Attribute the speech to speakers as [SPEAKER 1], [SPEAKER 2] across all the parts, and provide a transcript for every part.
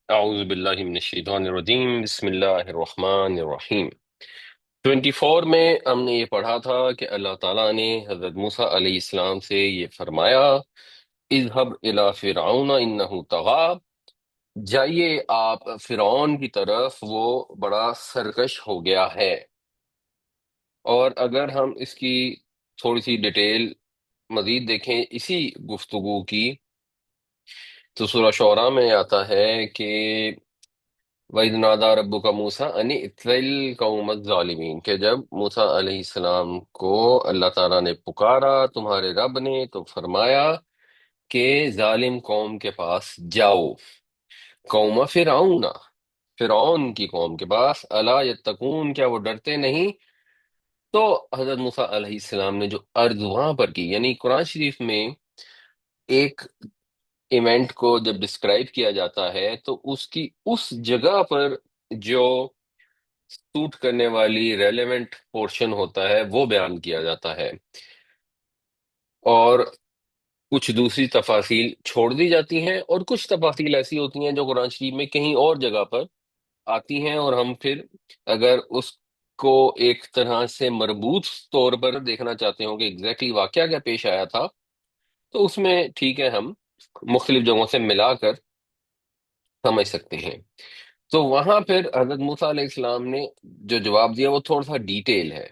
[SPEAKER 1] اعوذ باللہ من الشیطان الرجیم، بسم اللہ الرحمن الرحیم۔ 24 میں ہم نے یہ پڑھا تھا کہ اللہ تعالیٰ نے حضرت موسیٰ علیہ السلام سے یہ فرمایا، اذهب الى فرعون انہ طغی، جائیے آپ فرعون کی طرف، وہ بڑا سرکش ہو گیا ہے۔ اور اگر ہم اس کی تھوڑی سی ڈیٹیل مزید دیکھیں اسی گفتگو کی، تو سورہ شعراء میں آتا ہے کہ وَإِذْ نَادَىٰ رَبُّكَ مُوسَىٰ أَنِ ائْتِ الْقَوْمَ الظَّالِمِينَ، کہ جب موسیٰ علیہ السلام کو اللہ تعالیٰ نے پکارا، تمہارے رب نے، تو فرمایا کہ ظالم قوم کے پاس جاؤ، قوم فرعون، فرعون کی قوم کے پاس، الا یتقون، کیا وہ ڈرتے نہیں؟ تو حضرت موسیٰ علیہ السلام نے جو عرض وہاں پر کی، یعنی قرآن شریف میں ایک ایونٹ کو جب ڈسکرائب کیا جاتا ہے تو اس کی اس جگہ پر جو سوٹ کرنے والی ریلیونٹ پورشن ہوتا ہے وہ بیان کیا جاتا ہے، اور کچھ دوسری تفاصیل چھوڑ دی جاتی ہیں، اور کچھ تفاصیل ایسی ہوتی ہیں جو قرآن شریف میں کہیں اور جگہ پر آتی ہیں، اور ہم پھر اگر اس کو ایک طرح سے مربوط طور پر دیکھنا چاہتے ہوں کہ ایگزیکٹلی واقعہ کیا پیش آیا تھا، تو اس میں ٹھیک ہے ہم مختلف جگہوں سے ملا کر سمجھ سکتے ہیں۔ تو وہاں پھر حضرت موسیٰ علیہ السلام نے جو جواب دیا وہ تھوڑا سا ڈیٹیل ہے۔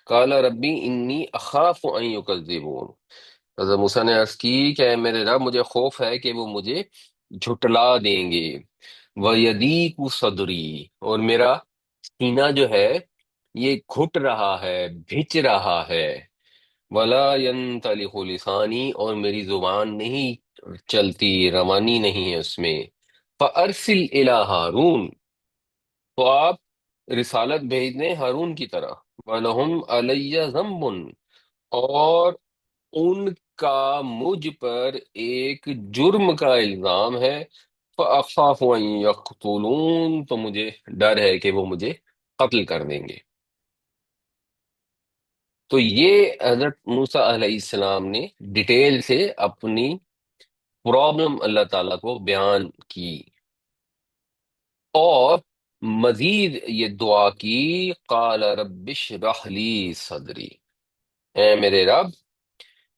[SPEAKER 1] قال ربی انی اخاف ان یکذبون، حضرت موسیٰ نے عرض کی کہ اے میرے رب، مجھے خوف ہے کہ وہ مجھے جھٹلا دیں گے، وَيَضِيقُ صَدْرِي، اور میرا سینہ جو ہے یہ گھٹ رہا ہے، بھچ رہا ہے، وَلَا يَنطَلِقُ لِسَانِي، اور میری زبان نہیں چلتی، روانی نہیں ہے اس میں، فَأَرْسِلْ إِلَىٰ هَارُونَ، تو آپ رسالت بھیج دیں ہارون کی طرح، وَلَهُمْ عَلَيَّ ذَنبٌ، اور ان کا مجھ پر ایک جرم کا الزام ہے، فَأَخَافُ أَن يَقْتُلُونِ، تو مجھے ڈر ہے کہ وہ مجھے قتل کر دیں گے۔ تو یہ حضرت موسیٰ علیہ السلام نے ڈیٹیل سے اپنی پرابلم اللہ تعالیٰ کو بیان کی، اور مزید یہ دعا کی، قال رب اشرح لی صدری، اے میرے رب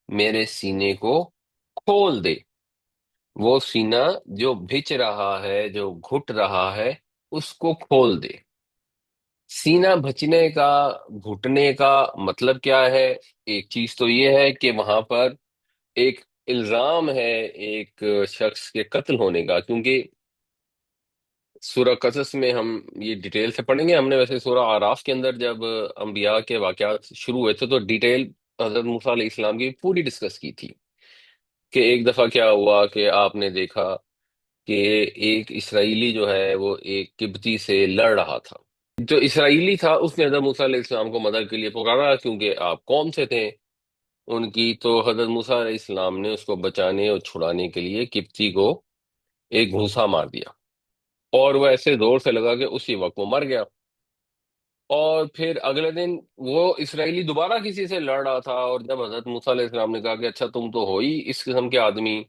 [SPEAKER 1] میرے سینے کو کھول دے، وہ سینہ جو بھچ رہا ہے، جو گھٹ رہا ہے، اس کو کھول دے۔ سینہ بھچنے کا، گھٹنے کا مطلب کیا ہے؟ ایک چیز تو یہ ہے کہ وہاں پر ایک الزام ہے ایک شخص کے قتل ہونے کا، کیونکہ سورہ قصص میں ہم یہ ڈیٹیل سے پڑھیں گے۔ ہم نے ویسے سورہ آراف کے اندر جب انبیاء کے واقعات شروع ہوئے تھے تو ڈیٹیل حضرت موسیٰ علیہ السلام کی پوری ڈسکس کی تھی، کہ ایک دفعہ کیا ہوا کہ آپ نے دیکھا کہ ایک اسرائیلی جو ہے وہ ایک قبطی سے لڑ رہا تھا، جو اسرائیلی تھا اس نے حضرت موسیٰ علیہ السلام کو مدد کے لیے پکارا، کیونکہ آپ قوم سے تھے ان کی، تو حضرت موسیٰ علیہ السلام نے اس کو بچانے اور چھڑانے کے لیے قبطی کو ایک گھوسا مار دیا، اور وہ ایسے زور سے لگا کہ اسی وقت وہ مر گیا۔ اور پھر اگلے دن وہ اسرائیلی دوبارہ کسی سے لڑ رہا تھا، اور جب حضرت موسیٰ علیہ السلام نے کہا کہ اچھا تم تو ہو ہی اس قسم کے آدمی،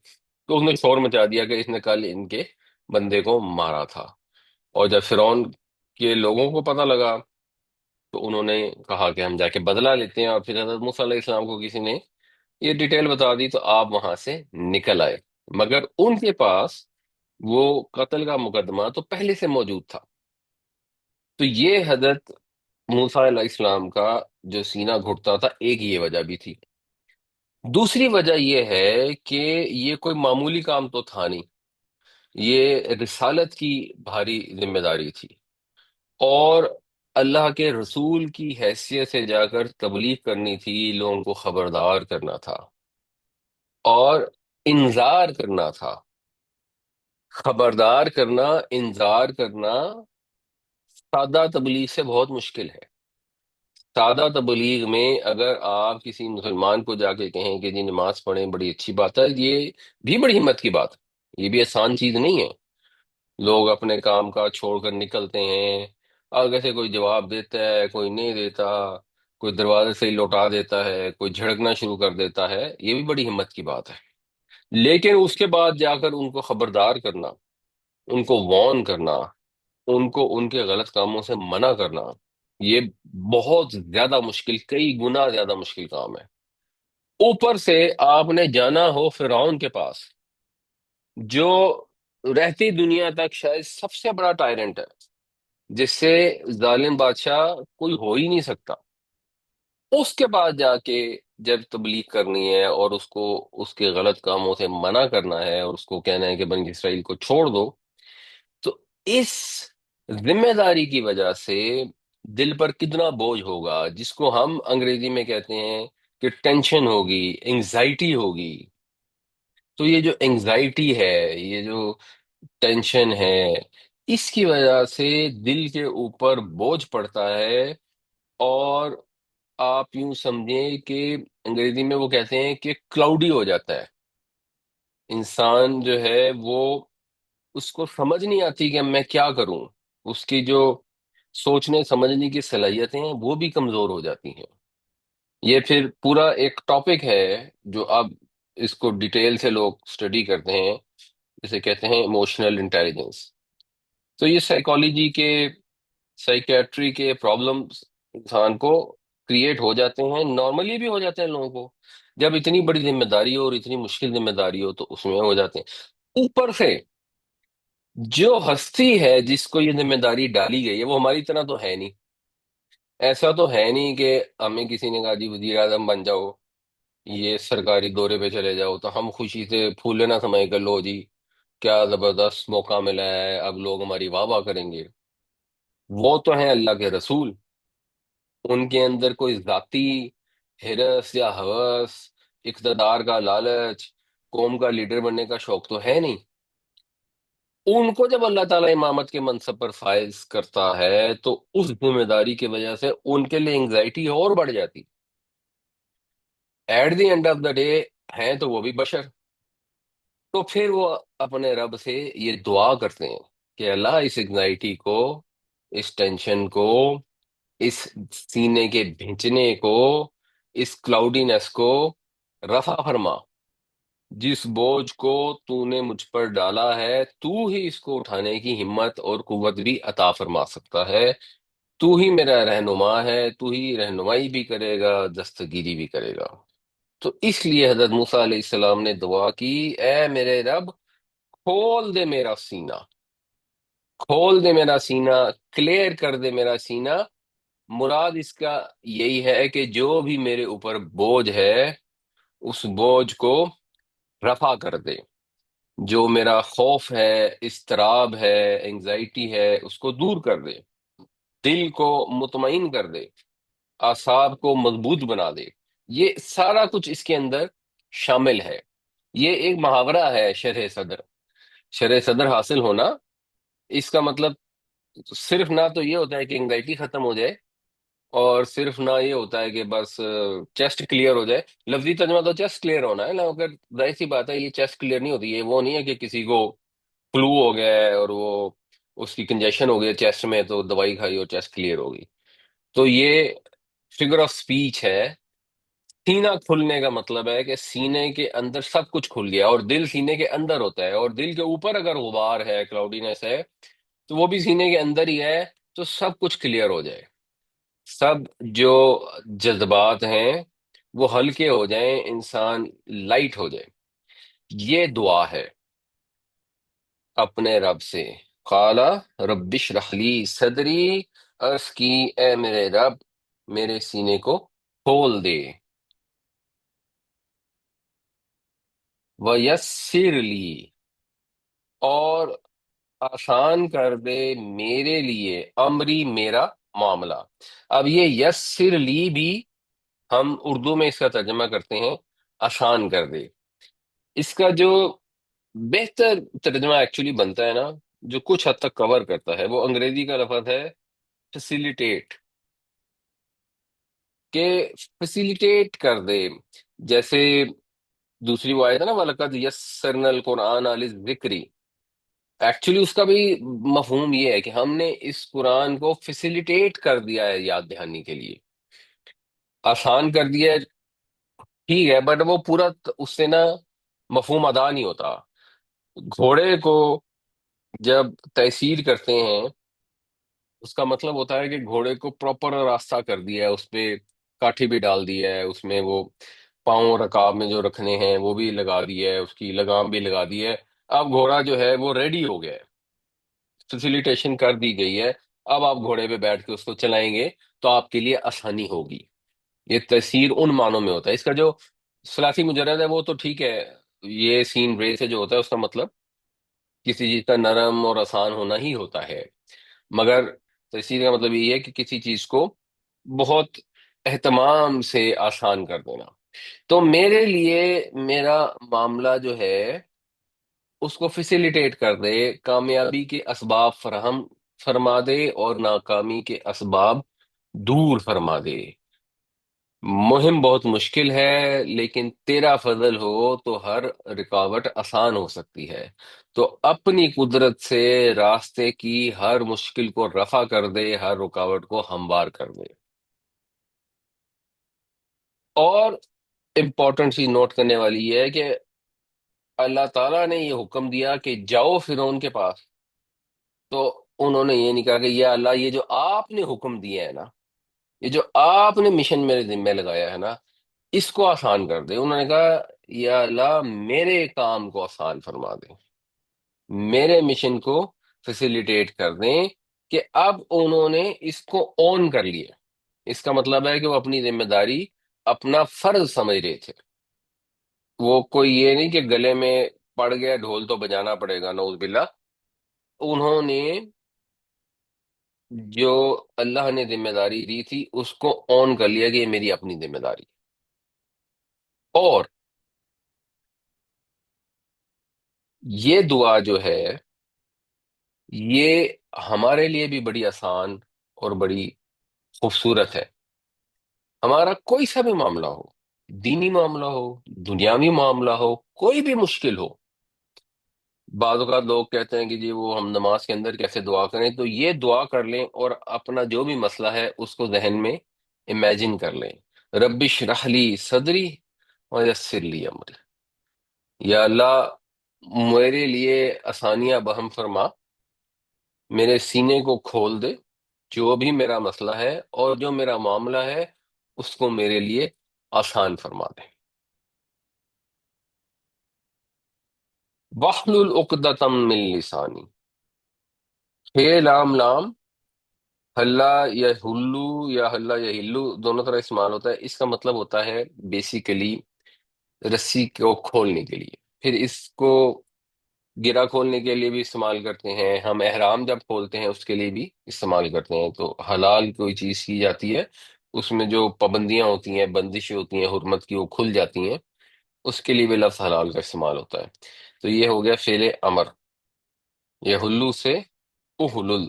[SPEAKER 1] تو اس نے شور مچا دیا کہ اس نے کل ان کے بندے کو مارا تھا۔ اور جب فرعون کے لوگوں کو پتہ لگا تو انہوں نے کہا کہ ہم جا کے بدلہ لیتے ہیں، اور پھر حضرت موسیٰ علیہ السلام کو کسی نے یہ ڈیٹیل بتا دی تو آپ وہاں سے نکل آئے، مگر ان کے پاس وہ قتل کا مقدمہ تو پہلے سے موجود تھا۔ تو یہ حضرت موسیٰ علیہ السلام کا جو سینہ گھٹتا تھا، ایک یہ وجہ بھی تھی۔ دوسری وجہ یہ ہے کہ یہ کوئی معمولی کام تو تھا نہیں، یہ رسالت کی بھاری ذمہ داری تھی، اور اللہ کے رسول کی حیثیت سے جا کر تبلیغ کرنی تھی، لوگوں کو خبردار کرنا تھا اور انذار کرنا تھا۔ خبردار کرنا، انذار کرنا سادہ تبلیغ سے بہت مشکل ہے۔ سادہ تبلیغ میں اگر آپ کسی مسلمان کو جا کے کہیں کہ جی نماز پڑھیں، بڑی اچھی بات ہے، یہ بھی بڑی ہمت کی بات ہے، یہ بھی آسان چیز نہیں ہے۔ لوگ اپنے کام کاج چھوڑ کر نکلتے ہیں، آگے سے کوئی جواب دیتا ہے، کوئی نہیں دیتا، کوئی دروازے سے ہی لوٹا دیتا ہے، کوئی جھڑکنا شروع کر دیتا ہے، یہ بھی بڑی ہمت کی بات ہے۔ لیکن اس کے بعد جا کر ان کو خبردار کرنا، ان کو وارن کرنا، ان کو ان کے غلط کاموں سے منع کرنا، یہ بہت زیادہ مشکل، کئی گنا زیادہ مشکل کام ہے۔ اوپر سے آپ نے جانا ہو فرعون کے پاس، جو رہتی دنیا تک شاید سب سے بڑا ٹائرنٹ ہے، جس سے ظالم بادشاہ کوئی ہو ہی نہیں سکتا، اس کے پاس جا کے جب تبلیغ کرنی ہے اور اس کو اس کے غلط کاموں سے منع کرنا ہے اور اس کو کہنا ہے کہ بنی اسرائیل کو چھوڑ دو، تو اس ذمہ داری کی وجہ سے دل پر کتنا بوجھ ہوگا، جس کو ہم انگریزی میں کہتے ہیں کہ ٹینشن ہوگی، انگزائٹی ہوگی۔ تو یہ جو انگزائٹی ہے، یہ جو ٹینشن ہے، اس کی وجہ سے دل کے اوپر بوجھ پڑتا ہے، اور آپ یوں سمجھیں کہ انگریزی میں وہ کہتے ہیں کہ کلاؤڈی ہو جاتا ہے انسان، جو ہے وہ اس کو سمجھ نہیں آتی کہ میں کیا کروں، اس کی جو سوچنے سمجھنے کی صلاحیتیں ہیں وہ بھی کمزور ہو جاتی ہیں۔ یہ پھر پورا ایک ٹاپک ہے جو اب اس کو ڈیٹیل سے لوگ اسٹڈی کرتے ہیں، جسے کہتے ہیں ایموشنل انٹیلیجنس۔ تو یہ سائیکالوجی کے، سائیکیٹری کے پرابلمس انسان کو کریٹ ہو جاتے ہیں، نارملی بھی ہو جاتے ہیں لوگوں کو، جب اتنی بڑی ذمہ داری ہو اور اتنی مشکل ذمہ داری ہو تو اس میں ہو جاتے ہیں۔ اوپر سے جو ہستی ہے جس کو یہ ذمہ داری ڈالی گئی ہے وہ ہماری طرح تو ہے نہیں، ایسا تو ہے نہیں کہ ہمیں کسی نے کہا جی وزیر اعظم بن جاؤ، یہ سرکاری دورے پہ چلے جاؤ، تو ہم خوشی سے پھولے نہ سمجھ کر لو جی کیا زبردست موقع ملا ہے، اب لوگ ہماری واہ واہ کریں گے۔ وہ تو ہیں اللہ کے رسول، ان کے اندر کوئی ذاتی ہرس یا ہوس، اقتدار کا لالچ، قوم کا لیڈر بننے کا شوق تو ہے نہیں۔ ان کو جب اللہ تعالیٰ امامت کے منصب پر فائز کرتا ہے تو اس ذمہ داری کی وجہ سے ان کے لیے انگزائٹی اور بڑھ جاتی۔ At the end of the day ہیں تو وہ بھی بشر، تو پھر وہ اپنے رب سے یہ دعا کرتے ہیں کہ اللہ اس انگزائٹی کو، اس ٹینشن کو، اس سینے کے بھینچنے کو، اس کلاؤڈینس کو رفع فرما، جس بوجھ کو تو نے مجھ پر ڈالا ہے تو ہی اس کو اٹھانے کی ہمت اور قوت بھی عطا فرما سکتا ہے، تو ہی میرا رہنما ہے، تو ہی رہنمائی بھی کرے گا، دستگیری بھی کرے گا۔ تو اس لیے حضرت موسیٰ علیہ السلام نے دعا کی، اے میرے رب کھول دے میرا سینہ، کھول دے میرا سینہ، کلیئر کر دے میرا سینہ۔ مراد اس کا یہی ہے کہ جو بھی میرے اوپر بوجھ ہے اس بوجھ کو رفع کر دے، جو میرا خوف ہے، اضطراب ہے، انگزائٹی ہے، اس کو دور کر دے، دل کو مطمئن کر دے، اعصاب کو مضبوط بنا دے۔ یہ سارا کچھ اس کے اندر شامل ہے۔ یہ ایک محاورہ ہے، شرح صدر، شرح صدر حاصل ہونا، اس کا مطلب صرف نہ تو یہ ہوتا ہے کہ انگزائٹی ختم ہو جائے، اور صرف نہ یہ ہوتا ہے کہ بس چیسٹ کلیئر ہو جائے۔ لفظی ترجمہ تو چیسٹ کلیئر ہونا ہے نا، مگر ظاہر سی بات ہے یہ چیسٹ کلیئر نہیں ہوتی، یہ وہ نہیں ہے کہ کسی کو فلو ہو گیا ہے اور وہ اس کی کنجیشن ہو گئی چیسٹ میں تو دوائی کھائی اور چیسٹ کلیئر ہو گئی۔ تو یہ فگر آف سپیچ ہے۔ سینہ کھلنے کا مطلب ہے کہ سینے کے اندر سب کچھ کھل گیا، اور دل سینے کے اندر ہوتا ہے، اور دل کے اوپر اگر غبار ہے، کلاؤڈینس ہے، تو وہ بھی سینے کے اندر ہی ہے، تو سب کچھ کلیئر ہو جائے، سب جو جذبات ہیں وہ ہلکے ہو جائیں، انسان لائٹ ہو جائے۔ یہ دعا ہے اپنے رب سے۔ قالا رب اشرح لی صدری، عرض کی اے میرے رب میرے سینے کو کھول دے، ویسر لی، اور آسان کر دے میرے لیے، امری میرا معاملہ۔ اب یہ یسر لی بھی ہم اردو میں اس کا ترجمہ کرتے ہیں آسان کر دے۔ اس کا جو بہتر ترجمہ ایکچولی بنتا ہے نا، جو کچھ حد تک کور کرتا ہے، وہ انگریزی کا لفظ ہے فیسیلیٹیٹ، کہ فیسیلیٹیٹ کر دے۔ جیسے دوسری وہ آیت ہے نا، وَلَقَدْ يَسَّرْنَا الْقُرْآنَ لِلذِّكْرِ، ایکچولی اس کا بھی مفہوم یہ ہے کہ ہم نے اس قرآن کو فیسیلیٹیٹ کر دیا ہے یاد دہانی کے لیے، آسان کر دیا ہے، ٹھیک ہے، بٹ وہ پورا اس سے نا مفہوم ادا نہیں ہوتا۔ گھوڑے کو جب تیسیر کرتے ہیں اس کا مطلب ہوتا ہے کہ گھوڑے کو پراپر راستہ کر دیا ہے، اس پہ کاٹھی بھی ڈال دی ہے، اس میں وہ پاؤں رکاب میں جو رکھنے ہیں وہ بھی لگا دی ہے، اس کی لگام بھی لگا دی ہے۔ اب گھوڑا جو ہے وہ ریڈی ہو گیا ہے، فیسیلیٹیشن کر دی گئی ہے۔ اب آپ گھوڑے پہ بیٹھ کے اس کو چلائیں گے تو آپ کے لیے آسانی ہوگی۔ یہ تیسیر ان معنوں میں ہوتا ہے۔ اس کا جو ثلاثی مجرد ہے وہ تو ٹھیک ہے، یہ سین رے سے جو ہوتا ہے اس کا مطلب کسی چیز کا نرم اور آسان ہونا ہی ہوتا ہے، مگر تیسیر کا مطلب یہ ہے کہ کسی چیز کو بہت اہتمام سے آسان کر دینا۔ تو میرے لیے میرا معاملہ جو ہے اس کو فیسیلیٹیٹ کر دے، کامیابی کے اسباب فراہم فرما دے اور ناکامی کے اسباب دور فرما دے۔ مہم بہت مشکل ہے لیکن تیرا فضل ہو تو ہر رکاوٹ آسان ہو سکتی ہے۔ تو اپنی قدرت سے راستے کی ہر مشکل کو رفع کر دے، ہر رکاوٹ کو ہموار کر دے۔ اور امپورٹنٹ چیز نوٹ کرنے والی یہ ہے کہ اللہ تعالیٰ نے یہ حکم دیا کہ جاؤ فرعون کے پاس، تو انہوں نے یہ نہیں کہا کہ یا اللہ یہ جو آپ نے حکم دیا ہے نا، یہ جو آپ نے مشن میرے ذمہ لگایا ہے نا، اس کو آسان کر دے۔ انہوں نے کہا یا اللہ میرے کام کو آسان فرما دے، میرے مشن کو فیسیلیٹیٹ کر دیں۔ کہ اب انہوں نے اس کو اون کر لیا، اس کا مطلب ہے کہ وہ اپنی ذمہ داری، اپنا فرض سمجھ رہے تھے۔ وہ کوئی یہ نہیں کہ گلے میں پڑ گیا ڈھول تو بجانا پڑے گا، نعوذ باللہ۔ انہوں نے جو اللہ نے ذمہ داری دی تھی اس کو اون کر لیا کہ یہ میری اپنی ذمہ داری۔ اور یہ دعا جو ہے یہ ہمارے لیے بھی بڑی آسان اور بڑی خوبصورت ہے۔ ہمارا کوئی سا بھی معاملہ ہو، دینی معاملہ ہو، دنیاوی معاملہ ہو، کوئی بھی مشکل ہو، بعض اوقات لوگ کہتے ہیں کہ جی وہ ہم نماز کے اندر کیسے دعا کریں، تو یہ دعا کر لیں اور اپنا جو بھی مسئلہ ہے اس کو ذہن میں امیجن کر لیں۔ رب اشرح لی صدری ویسر لی امری، یا اللہ میرے لیے آسانیاں بہم فرما، میرے سینے کو کھول دے، جو بھی میرا مسئلہ ہے اور جو میرا معاملہ ہے اس کو میرے لیے آسان فرما دے۔ واحلل عقدۃ من لسانی، لام لام ہلا یا ہلو یا ہلا یا ہلو دونوں طرح استعمال ہوتا ہے۔ اس کا مطلب ہوتا ہے بیسیکلی رسی کو کھولنے کے لیے، پھر اس کو گرا کھولنے کے لیے بھی استعمال کرتے ہیں، ہم احرام جب کھولتے ہیں اس کے لیے بھی استعمال کرتے ہیں۔ تو حلال کوئی چیز کی جاتی ہے، اس میں جو پابندیاں ہوتی ہیں، بندشیں ہوتی ہیں حرمت کی، وہ کھل جاتی ہیں، اس کے لیے بھی لفظ حلال کا استعمال ہوتا ہے۔ تو یہ ہو گیا فعل امر، یہ ہلو سے احلل،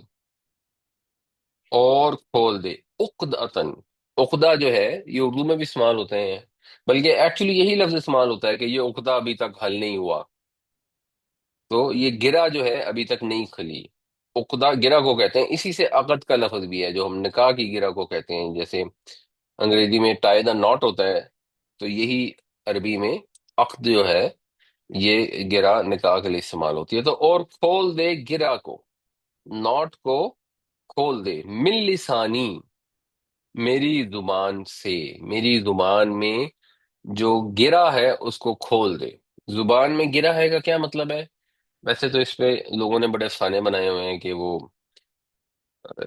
[SPEAKER 1] اور کھول دے۔ عقدۃن، عقدہ جو ہے یہ اردو میں بھی استعمال ہوتے ہیں، بلکہ ایکچولی یہی لفظ استعمال ہوتا ہے کہ یہ عقدہ ابھی تک حل نہیں ہوا، تو یہ گرہ جو ہے ابھی تک نہیں کھلی۔ عقدہ گرہ کو کہتے ہیں، اسی سے عقد کا لفظ بھی ہے جو ہم نکاح کی گرہ کو کہتے ہیں، جیسے انگریزی میں ٹائی دا ناٹ ہوتا ہے، تو یہی عربی میں عقد جو ہے یہ گرہ نکاح کے لیے استعمال ہوتی ہے۔ تو اور کھول دے گرہ کو، ناٹ کو کھول دے، من لسانی میری زبان سے، میری زبان میں جو گرہ ہے اس کو کھول دے۔ زبان میں گرہ ہے کا کیا مطلب ہے؟ ویسے تو اس پہ لوگوں نے بڑے افسانے بنائے ہوئے ہیں کہ وہ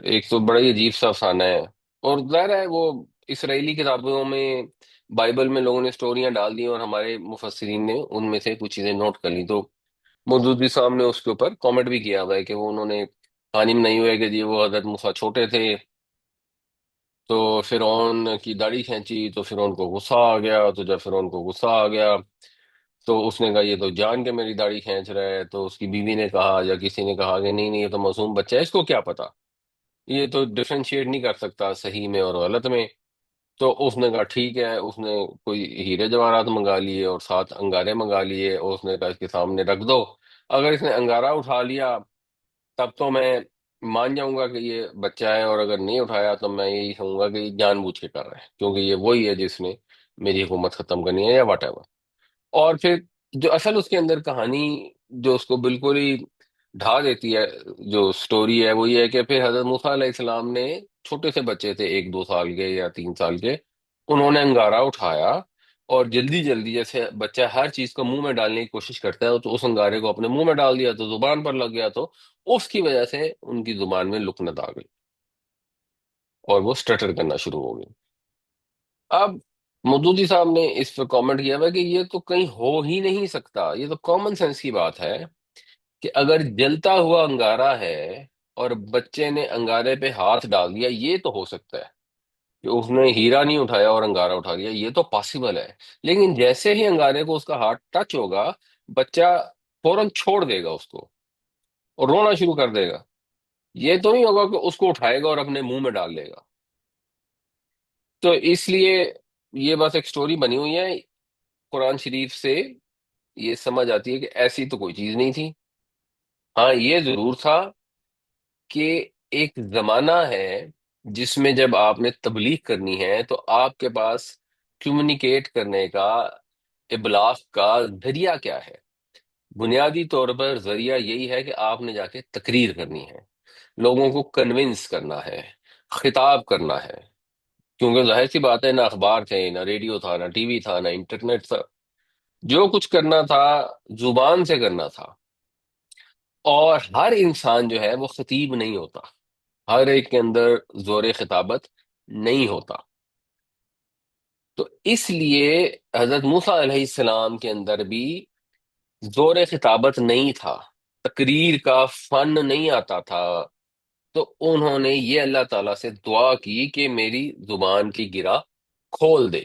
[SPEAKER 1] ایک تو بڑا ہی عجیب سا افسانہ ہے، اور ظاہر ہے وہ اسرائیلی کتابوں میں، بائبل میں لوگوں نے سٹوریاں ڈال دی اور ہمارے مفسرین نے ان میں سے کچھ چیزیں نوٹ کر لی۔ تو مودودی صاحب نے اس کے اوپر کامنٹ بھی کیا ہوا ہے کہ وہ انہوں نے کہانی میں نہیں ہوئے کہ جی وہ حضرت موسیٰ چھوٹے تھے تو فرعون کی داڑھی کھینچی تو فرعون کو غصہ آ گیا، تو جب فرعون کو غصہ آ گیا تو اس نے کہا یہ تو جان کے میری داڑھی کھینچ رہا ہے، تو اس کی بیوی نے کہا یا کسی نے کہا کہ نہیں نہیں یہ تو معصوم بچہ ہے، اس کو کیا پتا، یہ تو ڈفرینشیٹ نہیں کر سکتا صحیح میں اور غلط میں۔ تو اس نے کہا ٹھیک ہے، اس نے کوئی ہیرے جواہرات منگا لیے اور 7 انگارے منگا لیے، اور اس نے کہا اس کے سامنے رکھ دو، اگر اس نے انگارہ اٹھا لیا تب تو میں مان جاؤں گا کہ یہ بچہ ہے، اور اگر نہیں اٹھایا تو میں یہی کہوں گا کہ یہ جان بوجھ کے کر رہا ہے کیونکہ یہ وہی ہے جس نے میری حکومت ختم کرنی ہے یا واٹ ایور۔ اور پھر جو اصل اس کے اندر کہانی جو اس کو بالکل ہی ڈھا دیتی ہے۔ جو سٹوری ہے وہ یہ ہے کہ پھر حضرت موسیٰ علیہ السلام نے، چھوٹے سے بچے تھے 1 2 سال کے یا 3 سال کے، انہوں نے انگارہ اٹھایا اور جلدی جلدی، جیسے بچہ ہر چیز کو منہ میں ڈالنے کی کوشش کرتا ہے، تو اس انگارے کو اپنے منہ میں ڈال دیا تو زبان پر لگ گیا، تو اس کی وجہ سے ان کی زبان میں لکنت آ گئی اور وہ سٹٹر کرنا شروع ہو گئی۔ اب مودودی صاحب نے اس پہ کامنٹ کیا ہوا کہ یہ تو کہیں ہو ہی نہیں سکتا، یہ تو کامن سینس کی بات ہے کہ اگر جلتا ہوا انگارہ ہے اور بچے نے انگارے پہ ہاتھ ڈال دیا، یہ تو ہو سکتا ہے کہ اس نے ہیرا نہیں اٹھایا اور انگارہ اٹھا لیا، یہ تو پاسبل ہے۔ لیکن جیسے ہی انگارے کو اس کا ہاتھ ٹچ ہوگا، بچہ فوراً چھوڑ دے گا اس کو اور رونا شروع کر دے گا۔ یہ تو نہیں ہوگا کہ اس کو اٹھائے گا اور اپنے منہ میں ڈال لے گا۔ تو اس لیے یہ بس ایک سٹوری بنی ہوئی ہے، قرآن شریف سے یہ سمجھ آتی ہے کہ ایسی تو کوئی چیز نہیں تھی۔ ہاں یہ ضرور تھا کہ ایک زمانہ ہے جس میں جب آپ نے تبلیغ کرنی ہے تو آپ کے پاس کمیونیکیٹ کرنے کا، ابلاغ کا ذریعہ کیا ہے؟ بنیادی طور پر ذریعہ یہی ہے کہ آپ نے جا کے تقریر کرنی ہے، لوگوں کو کنونس کرنا ہے، خطاب کرنا ہے۔ کیونکہ ظاہر سی بات ہے، نہ اخبار تھے، نہ ریڈیو تھا، نہ ٹی وی تھا، نہ انٹرنیٹ تھا، جو کچھ کرنا تھا زبان سے کرنا تھا۔ اور ہر انسان جو ہے وہ خطیب نہیں ہوتا، ہر ایک کے اندر زور خطابت نہیں ہوتا۔ تو اس لیے حضرت موسیٰ علیہ السلام کے اندر بھی زور خطابت نہیں تھا، تقریر کا فن نہیں آتا تھا۔ تو انہوں نے یہ اللہ تعالیٰ سے دعا کی کہ میری زبان کی گرہ کھول دے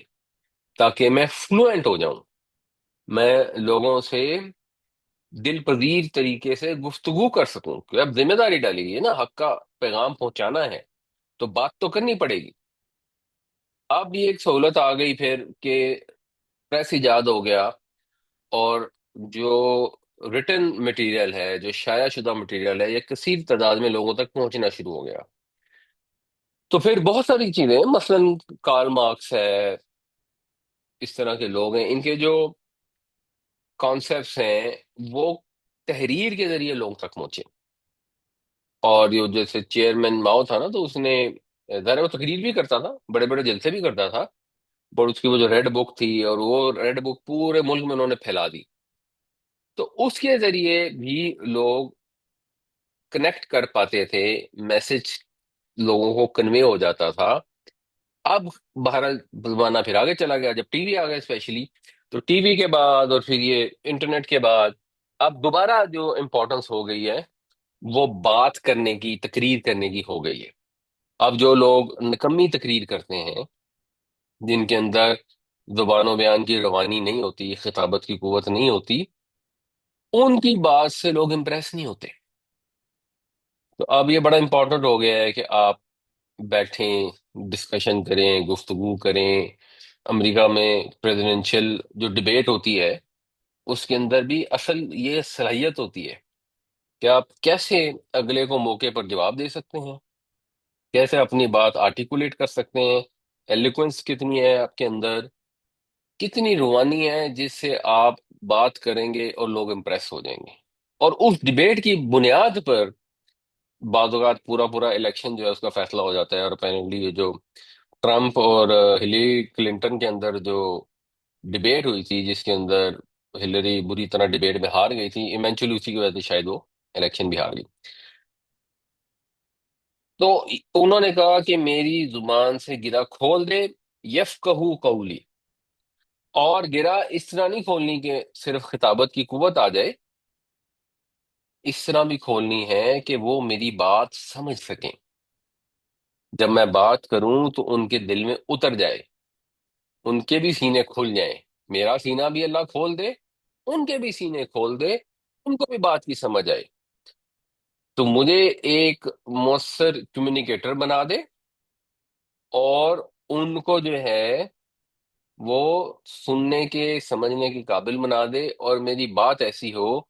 [SPEAKER 1] تاکہ میں فلوئنٹ ہو جاؤں، میں لوگوں سے دل پذیر طریقے سے گفتگو کر سکوں، کہ اب ذمہ داری ڈالی گئی ہے نا، حق کا پیغام پہنچانا ہے تو بات تو کرنی پڑے گی۔ اب یہ ایک سہولت آ گئی پھر کہ پریس ایجاد ہو گیا، اور جو ریٹن مٹیریل ہے، جو شائع شدہ مٹیریل ہے، یہ کثیر تعداد میں لوگوں تک پہنچنا شروع ہو گیا۔ تو پھر بہت ساری چیزیں، مثلا کارل مارکس ہے، اس طرح کے لوگ ہیں، ان کے جو کانسیپٹس ہیں وہ تحریر کے ذریعے لوگ تک پہنچے۔ اور یہ جیسے چیئرمین ماؤ تھا نا، تو اس نے ظاہر ہے وہ تقریر بھی کرتا تھا، بڑے بڑے جلسے بھی کرتا تھا، اور اس کی وہ جو ریڈ بک تھی، اور وہ ریڈ بک پورے ملک میں انہوں نے پھیلا دی، تو اس کے ذریعے بھی لوگ کنیکٹ کر پاتے تھے، میسج لوگوں کو کنوے ہو جاتا تھا۔ اب بہرحال زمانہ پھر آگے چلا گیا، جب ٹی وی آ گیا اسپیشلی، تو ٹی وی کے بعد اور پھر یہ انٹرنیٹ کے بعد اب دوبارہ جو امپورٹنس ہو گئی ہے وہ بات کرنے کی، تقریر کرنے کی ہو گئی ہے۔ اب جو لوگ نکمی تقریر کرتے ہیں، جن کے اندر زبان و بیان کی روانی نہیں ہوتی، خطابت کی قوت نہیں ہوتی، ان کی بات سے لوگ امپریس نہیں ہوتے۔ تو اب یہ بڑا امپورٹنٹ ہو گیا ہے کہ آپ بیٹھیں، ڈسکشن کریں، گفتگو کریں۔ امریکہ میں پریزیڈنشل جو ڈبیٹ ہوتی ہے، اس کے اندر بھی اصل یہ صلاحیت ہوتی ہے کہ آپ کیسے اگلے کو موقع پر جواب دے سکتے ہیں، کیسے اپنی بات آرٹیکولیٹ کر سکتے ہیں، ایلیکوینس کتنی ہے آپ کے اندر، کتنی روانی ہے جس سے آپ بات کریں گے اور لوگ امپریس ہو جائیں گے۔ اور اس ڈبیٹ کی بنیاد پر بعض اوقات پورا پورا الیکشن جو ہے اس کا فیصلہ ہو جاتا ہے۔ اور اپیرنٹلی یہ جو ٹرمپ اور ہلیری کلنٹن کے اندر جو ڈبیٹ ہوئی تھی، جس کے اندر ہلری بری طرح ڈبیٹ میں ہار گئی تھی، ایونچولی اسی کی وجہ سے شاید وہ الیکشن بھی ہار گئی، تو انہوں نے کہا کہ میری زبان سے گرہ کھول دے، یفقہوا قولی۔ اور گرہ اس طرح نہیں کھولنی کہ صرف خطابت کی قوت آ جائے، اس طرح بھی کھولنی ہے کہ وہ میری بات سمجھ سکیں، جب میں بات کروں تو ان کے دل میں اتر جائے، ان کے بھی سینے کھل جائیں، میرا سینہ بھی اللہ کھول دے، ان کے بھی سینے کھول دے، ان کو بھی بات کی سمجھ آئے، تو مجھے ایک مؤثر کمیونیکیٹر بنا دے، اور ان کو جو ہے وہ سننے کے، سمجھنے کے قابل بنا دے، اور میری بات ایسی ہو،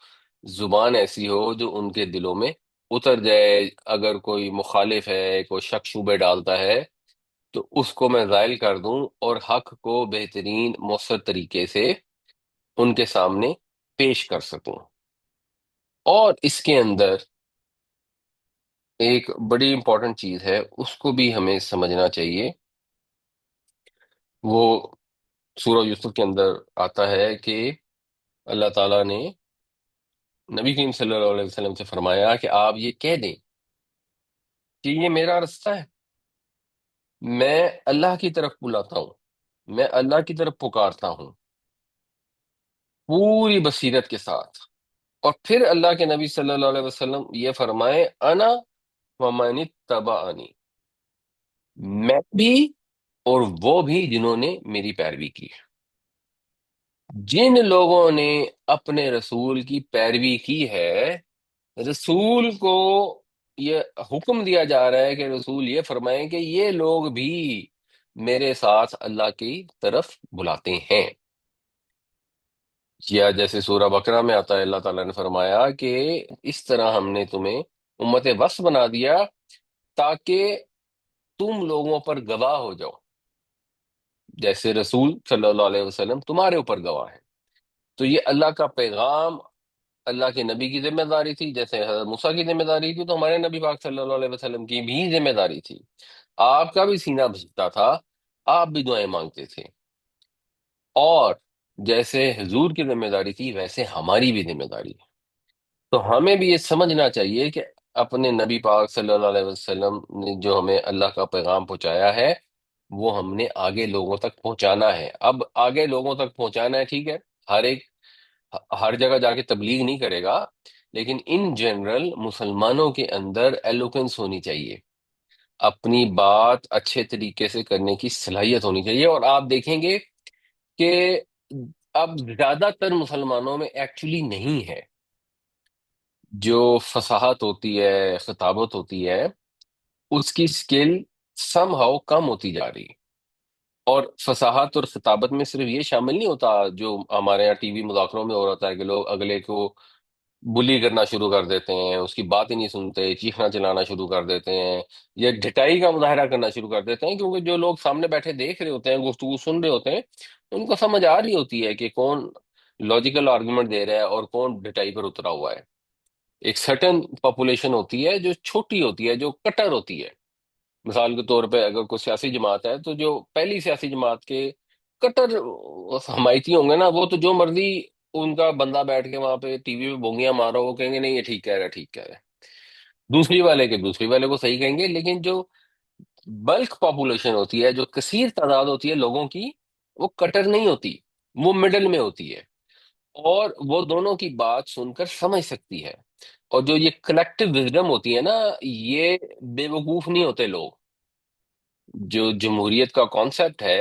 [SPEAKER 1] زبان ایسی ہو جو ان کے دلوں میں اتر جائے۔ اگر کوئی مخالف ہے، کوئی شک شبے ڈالتا ہے، تو اس کو میں زائل کر دوں اور حق کو بہترین مؤثر طریقے سے ان کے سامنے پیش کر سکوں۔ اور اس کے اندر ایک بڑی امپورٹنٹ چیز ہے، اس کو بھی ہمیں سمجھنا چاہیے۔ وہ سورہ یوسف کے اندر آتا ہے کہ اللہ تعالیٰ نے نبی کریم صلی اللہ علیہ وسلم سے فرمایا کہ آپ یہ کہہ دیں کہ یہ میرا رستہ ہے، میں اللہ کی طرف بلاتا ہوں، میں اللہ کی طرف پکارتا ہوں پوری بصیرت کے ساتھ۔ اور پھر اللہ کے نبی صلی اللہ علیہ وسلم یہ فرمائے، انا ومن اتبعنی، میں بھی اور وہ بھی جنہوں نے میری پیروی کی۔ جن لوگوں نے اپنے رسول کی پیروی کی ہے، رسول کو یہ حکم دیا جا رہا ہے کہ رسول یہ فرمائیں کہ یہ لوگ بھی میرے ساتھ اللہ کی طرف بلاتے ہیں۔ یا جیسے سورہ بقرہ میں آتا ہے، اللہ تعالیٰ نے فرمایا کہ اس طرح ہم نے تمہیں امت وسط بنا دیا تاکہ تم لوگوں پر گواہ ہو جاؤ، جیسے رسول صلی اللہ علیہ وسلم تمہارے اوپر گواہ ہے۔ تو یہ اللہ کا پیغام اللہ کے نبی کی ذمہ داری تھی، جیسے حضرت موسیٰ کی ذمہ داری تھی، تو ہمارے نبی پاک صلی اللہ علیہ وسلم کی بھی ذمہ داری تھی۔ آپ کا بھی سینہ بھیجتا تھا، آپ بھی دعائیں مانگتے تھے، اور جیسے حضور کی ذمہ داری تھی ویسے ہماری بھی ذمہ داری ہے۔ تو ہمیں بھی یہ سمجھنا چاہیے کہ اپنے نبی پاک صلی اللہ علیہ وسلم نے جو ہمیں اللہ کا پیغام پہنچایا ہے، وہ ہم نے آگے لوگوں تک پہنچانا ہے۔ اب آگے لوگوں تک پہنچانا ہے، ٹھیک ہے، ہر ایک ہر جگہ جا کے تبلیغ نہیں کرے گا، لیکن ان جنرل مسلمانوں کے اندر ایلوکینس ہونی چاہیے، اپنی بات اچھے طریقے سے کرنے کی صلاحیت ہونی چاہیے۔ اور آپ دیکھیں گے کہ اب زیادہ تر مسلمانوں میں ایکچولی نہیں ہے، جو فصاحت ہوتی ہے، خطابت ہوتی ہے، اس کی سکل سم ہاؤ کم ہوتی جا رہی ہے۔ اور فصاحت اور خطابت میں صرف یہ شامل نہیں ہوتا جو ہمارے یہاں ٹی وی مذاکروں میں ہو رہا ہے کہ لوگ اگلے کو بلی کرنا شروع کر دیتے ہیں، اس کی بات ہی نہیں سنتے، چیخنا چلانا شروع کر دیتے ہیں، یا ڈٹائی کا مظاہرہ کرنا شروع کر دیتے ہیں، کیونکہ جو لوگ سامنے بیٹھے دیکھ رہے ہوتے ہیں، گفتگو سن رہے ہوتے ہیں، ان کو سمجھ آ رہی ہوتی ہے کہ کون لاجیکل آرگومنٹ دے رہا ہے اور کون ڈٹائی پر اترا ہوا ہے۔ ایک سرٹن پاپولیشن ہوتی ہے جو چھوٹی ہوتی ہے، جو کٹر ہوتی ہے۔ مثال کے طور پہ اگر کوئی سیاسی جماعت ہے، تو جو پہلی سیاسی جماعت کے کٹر حمایتی ہوں گے نا، وہ تو جو مرضی ان کا بندہ بیٹھ کے وہاں پہ ٹی وی پہ بونگیاں مارو، وہ کہیں گے نہیں یہ ٹھیک کہہ رہا ہے، ٹھیک کہہ رہا ہے۔ دوسری والے کے دوسری والے کو صحیح کہیں گے، لیکن جو بلک پاپولیشن ہوتی ہے، جو کثیر تعداد ہوتی ہے لوگوں کی، وہ کٹر نہیں ہوتی، وہ مڈل میں ہوتی ہے، اور وہ دونوں کی بات سن کر سمجھ سکتی ہے۔ اور جو یہ کلیکٹو وزڈم ہوتی ہے نا، یہ بے وقوف نہیں ہوتے لوگ۔ جو جمہوریت کا کانسیپٹ ہے،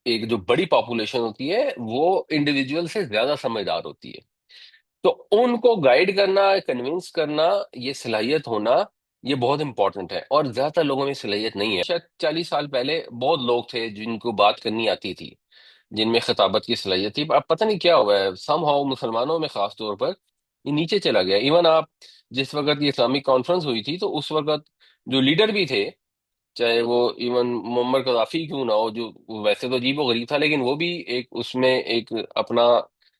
[SPEAKER 1] ایک جو بڑی پاپولیشن ہوتی ہے وہ انڈیویجول سے زیادہ سمجھدار ہوتی ہے، تو ان کو گائیڈ کرنا، کنونس کرنا، یہ صلاحیت ہونا، یہ بہت امپورٹنٹ ہے، اور زیادہ لوگوں میں صلاحیت نہیں ہے۔ شاید 40 سال پہلے بہت لوگ تھے جن کو بات کرنی آتی تھی، جن میں خطابت کی صلاحیت تھی۔ اب پتہ نہیں کیا ہوا ہے، سم ہاؤ مسلمانوں میں خاص طور پر یہ نیچے چلا گیا۔ ایون آپ جس وقت یہ اسلامک کانفرنس ہوئی تھی، تو اس وقت جو لیڈر بھی تھے، چاہے وہ ایون معمر قذافی کیوں نہ ہو، جو ویسے تو عجیب و غریب تھا، لیکن وہ بھی ایک اس میں ایک اپنا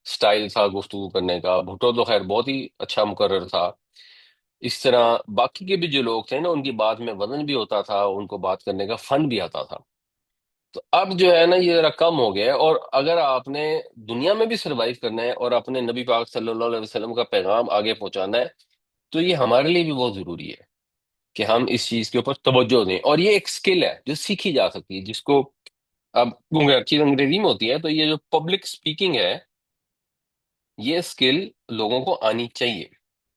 [SPEAKER 1] سٹائل تھا گفتگو کرنے کا۔ بھٹو تو خیر بہت ہی اچھا مقرر تھا۔ اس طرح باقی کے بھی جو لوگ تھے نا، ان کی بات میں وزن بھی ہوتا تھا، ان کو بات کرنے کا فن بھی آتا تھا۔ تو اب جو ہے نا یہ ذرا کم ہو گیا ہے، اور اگر آپ نے دنیا میں بھی سروائیو کرنا ہے اور اپنے نبی پاک صلی اللہ علیہ وسلم کا پیغام آگے پہنچانا ہے، تو یہ ہمارے لیے بھی بہت ضروری ہے کہ ہم اس چیز کے اوپر توجہ دیں۔ اور یہ ایک سکل ہے جو سیکھی جا سکتی ہے، جس کو اب کیونکہ ہر چیز انگریزی میں ہوتی ہے، تو یہ جو پبلک سپیکنگ ہے، یہ سکل لوگوں کو آنی چاہیے۔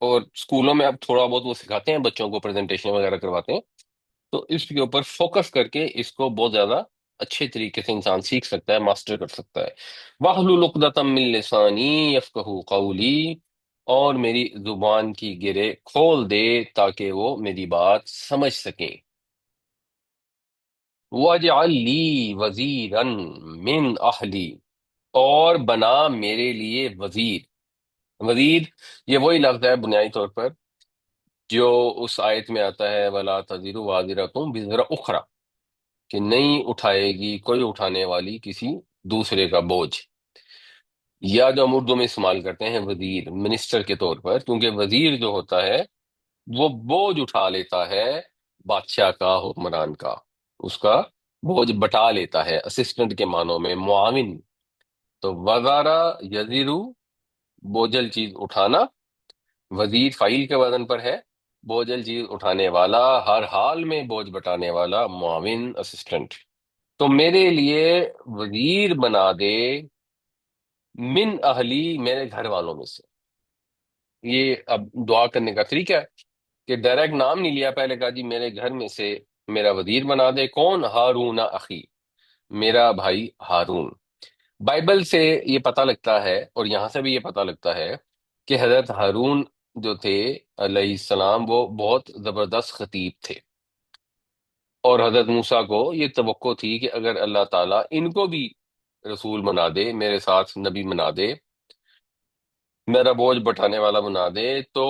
[SPEAKER 1] اور اسکولوں میں اب تھوڑا بہت وہ سکھاتے ہیں، بچوں کو پریزنٹیشن وغیرہ کرواتے ہیں، تو اس کے اوپر فوکس کر کے اس کو بہت زیادہ اچھے طریقے سے انسان سیکھ سکتا ہے، ماسٹر کر سکتا ہے۔ وَاحْلُلْ عُقْدَةً مِّن لِّسَانِي يَفْقَهُوا قَوْلِي، اور میری زبان کی گرے کھول دے تاکہ وہ میری بات سمجھ سکیں۔ وَاجْعَل لِّي وَزِيرًا مِّنْ أَهْلِي، اور بنا میرے لیے وزیر۔ وزیر یہ وہی لفظ ہے بنیادی طور پر جو اس آیت میں آتا ہے، وَلَا تَزِرُ وَازِرَةٌ وِزْرَ أُخْرَىٰ، کہ نہیں اٹھائے گی کوئی اٹھانے والی کسی دوسرے کا بوجھ۔ یا جو ہم اردو میں استعمال کرتے ہیں وزیر، منسٹر کے طور پر، کیونکہ وزیر جو ہوتا ہے وہ بوجھ اٹھا لیتا ہے بادشاہ کا، حکمران کا، اس کا بوجھ بٹا لیتا ہے، اسسٹنٹ کے معنوں میں معاون۔ تو وزارہ یزیرو، بوجھل چیز اٹھانا، وزیر فائل کے وزن پر ہے، بوجھل چیز اٹھانے والا، ہر حال میں بوجھ بٹانے والا، معاون، اسسٹنٹ۔ تو میرے لیے وزیر بنا دے من اہلی، میرے گھر والوں میں سے۔ یہ اب دعا کرنے کا طریقہ ہے کہ ڈائریکٹ نام نہیں لیا، پہلے کہا جی میرے گھر میں سے میرا وزیر بنا دے، کون؟ ہارون اخی، میرا بھائی ہارون۔ بائبل سے یہ پتہ لگتا ہے، اور یہاں سے بھی یہ پتہ لگتا ہے کہ حضرت ہارون جو تھے علیہ السلام، وہ بہت زبردست خطیب تھے، اور حضرت موسیٰ کو یہ توقع تھی کہ اگر اللہ تعالیٰ ان کو بھی رسول بنا دے، میرے ساتھ نبی بنا دے، میرا بوجھ بٹھانے والا بنا دے، تو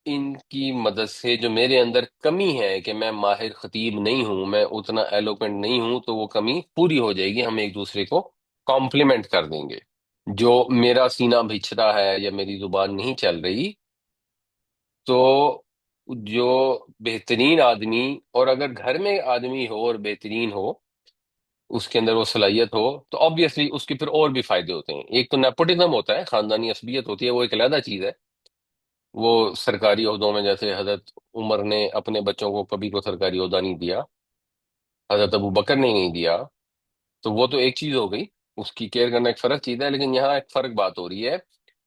[SPEAKER 1] ان کی مدد سے جو میرے اندر کمی ہے کہ میں ماہر خطیب نہیں ہوں، میں اتنا ایلوکوینٹ نہیں ہوں، تو وہ کمی پوری ہو جائے گی، ہم ایک دوسرے کو کمپلیمنٹ کر دیں گے۔ جو میرا سینہ بچھڑا ہے یا میری زبان نہیں چل رہی، تو جو بہترین آدمی، اور اگر گھر میں آدمی ہو اور بہترین ہو، اس کے اندر وہ صلاحیت ہو، تو آبویسلی اس کے پھر اور بھی فائدے ہوتے ہیں۔ ایک تو نیپوٹزم ہوتا ہے، خاندانی عصبیت ہوتی ہے، وہ ایک علیحدہ چیز ہے۔ وہ سرکاری عہدوں میں، جیسے حضرت عمر نے اپنے بچوں کو کبھی کو سرکاری عہدہ نہیں دیا، حضرت ابو بکر نے نہیں دیا، تو وہ تو ایک چیز ہو گئی، اس کی کیئر کرنا ایک فرق چیز ہے۔ لیکن یہاں ایک فرق بات ہو رہی ہے،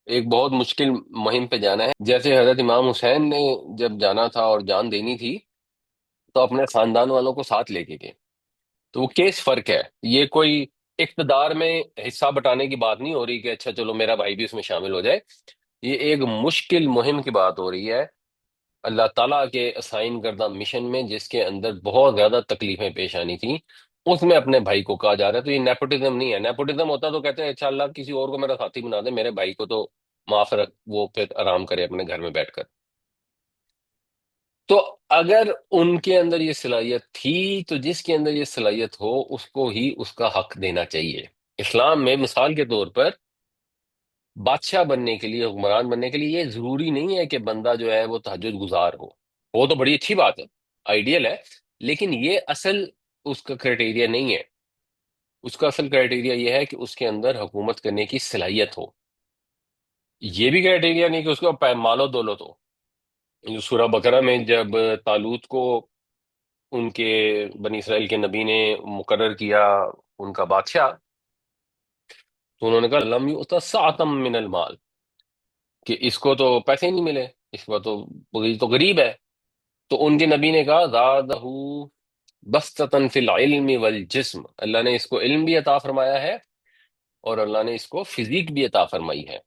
[SPEAKER 1] ایک بہت مشکل مہم پہ جانا ہے، جیسے حضرت امام حسین نے جب جانا تھا اور جان دینی تھی، تو اپنے خاندان والوں کو ساتھ لے کے گئے۔ تو وہ کیس فرق ہے، یہ کوئی اقتدار میں حصہ بٹانے کی بات نہیں ہو رہی کہ اچھا چلو میرا بھائی بھی اس میں شامل ہو جائے۔ یہ ایک مشکل مہم کی بات ہو رہی ہے، اللہ تعالیٰ کے اسائن کردہ مشن میں، جس کے اندر بہت زیادہ تکلیفیں پیش آنی تھیں، اس میں اپنے بھائی کو کہا جا رہا ہے۔ تو یہ نیپوٹزم نہیں ہے، نیپوٹزم ہوتا تو کہتے ہیں اچھا اللہ کسی اور کو میرا ساتھی بنا دے، میرے بھائی کو تو معاف رکھ، وہ پھر آرام کرے اپنے گھر میں بیٹھ کر۔ تو اگر ان کے اندر یہ صلاحیت تھی، تو جس کے اندر یہ صلاحیت ہو اس کو ہی اس کا حق دینا چاہیے۔ اسلام میں مثال کے طور پر بادشاہ بننے کے لیے، حکمران بننے کے لیے، یہ ضروری نہیں ہے کہ بندہ جو ہے وہ تہجد گزار ہو۔ وہ تو بڑی اچھی بات ہے، آئیڈیل ہے، لیکن یہ اصل اس کا کرائٹیریا نہیں ہے۔ اس کا اصل کرائٹیریا یہ ہے کہ اس کے اندر حکومت کرنے کی صلاحیت ہو۔ یہ بھی کرائٹیریا نہیں کہ اس کو مال و دولت ہو۔ جو سورہ بقرہ میں جب طالوت کو ان کے بنی اسرائیل کے نبی نے مقرر کیا ان کا بادشاہ، تو انہوں نے کہا لم یؤت سعۃ من المال، کہ اس کو تو پیسے ہی نہیں ملے، اس کو تو، یہ تو غریب ہے۔ تو ان کے نبی نے کہا زادہ بسطۃ فی العلم والجسم، اللہ نے اس کو علم بھی عطا فرمایا ہے، اور اللہ نے اس کو فزیک بھی عطا فرمائی ہے۔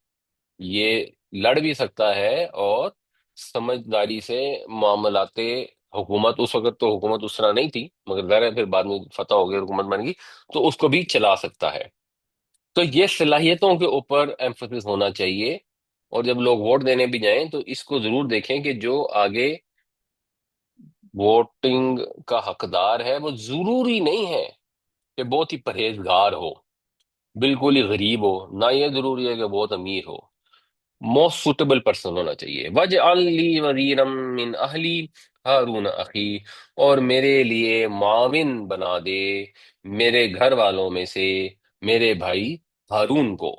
[SPEAKER 1] یہ لڑ بھی سکتا ہے، اور سمجھداری سے معاملات حکومت، اس وقت تو حکومت اس طرح نہیں تھی، مگر ظاہر ہے پھر بعد میں فتح ہو گئی، حکومت بن گئی، تو اس کو بھی چلا سکتا ہے۔ تو یہ صلاحیتوں کے اوپر ایمفسس ہونا چاہیے، اور جب لوگ ووٹ دینے بھی جائیں تو اس کو ضرور دیکھیں کہ جو آگے ووٹنگ کا حقدار ہے وہ ضروری نہیں ہے کہ بہت ہی پرہیزگار ہو، بالکل ہی غریب ہو، نہ یہ ضروری ہے کہ بہت امیر ہو۔ موسٹ سوٹیبل پرسن ہونا چاہیے۔ وَاجْعَلْ لِي وَزِيرًا مِّنْ أَهْلِي ہارون اخی، اور میرے لیے معاون بنا دے میرے گھر والوں میں سے میرے بھائی ہارون کو۔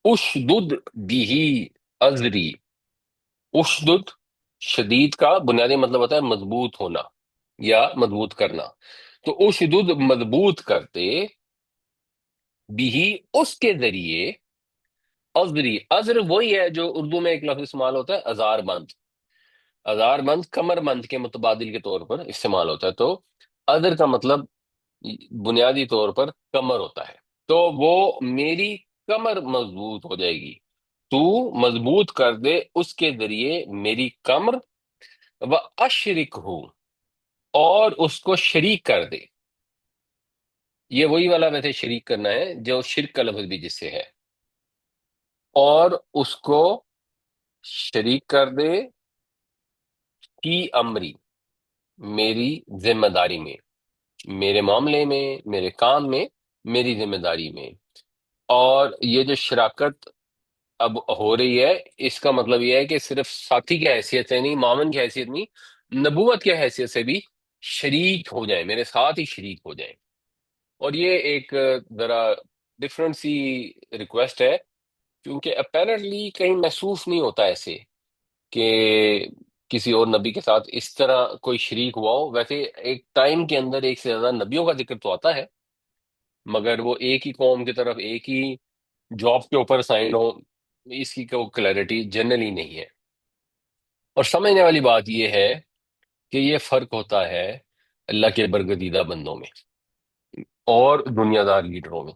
[SPEAKER 1] اشدد بھی ازری، اشدد شدید کا بنیادی مطلب ہوتا ہے مضبوط ہونا یا مضبوط کرنا۔ تو اشدد مضبوط کرتے، بھی اس کے ذریعے، ازری، ازر وہی ہے جو اردو میں ایک لفظ استعمال ہوتا ہے ازار بند۔ ازار بند کمر بند کے متبادل کے طور پر استعمال ہوتا ہے۔ تو ازر کا مطلب بنیادی طور پر کمر ہوتا ہے۔ تو وہ میری کمر مضبوط ہو جائے گی، تو مضبوط کر دے اس کے ذریعے میری کمر، وہ اشرک ہوں، اور اس کو شریک کر دے۔ یہ وہی والا ویسے شریک کرنا ہے جو شرک کا لفظ بھی جس سے ہے، اور اس کو شریک کر دے کی امری، میری ذمہ داری میں، میرے معاملے میں، میرے کام میں، میری ذمہ داری میں۔ اور یہ جو شراکت اب ہو رہی ہے، اس کا مطلب یہ ہے کہ صرف ساتھی کی حیثیت سے نہیں، معاون کی حیثیت نہیں، نبوت کی حیثیت سے بھی شریک ہو جائیں، میرے ساتھ ہی شریک ہو جائیں۔ اور یہ ایک ذرا ڈفرنٹ سی ریکویسٹ ہے، کیونکہ اپیرنٹلی کہیں محسوس نہیں ہوتا ایسے کہ کسی اور نبی کے ساتھ اس طرح کوئی شریک ہوا ہو۔ ویسے ایک ٹائم کے اندر ایک سے زیادہ نبیوں کا ذکر تو آتا ہے، مگر وہ ایک ہی قوم کی طرف ایک ہی جاب کے اوپر سائن ہو، اس کی کوئی کلیئرٹی جنرلی نہیں ہے۔ اور سمجھنے والی بات یہ ہے کہ یہ فرق ہوتا ہے اللہ کے برگزیدہ بندوں میں اور دنیا دار لیڈروں میں۔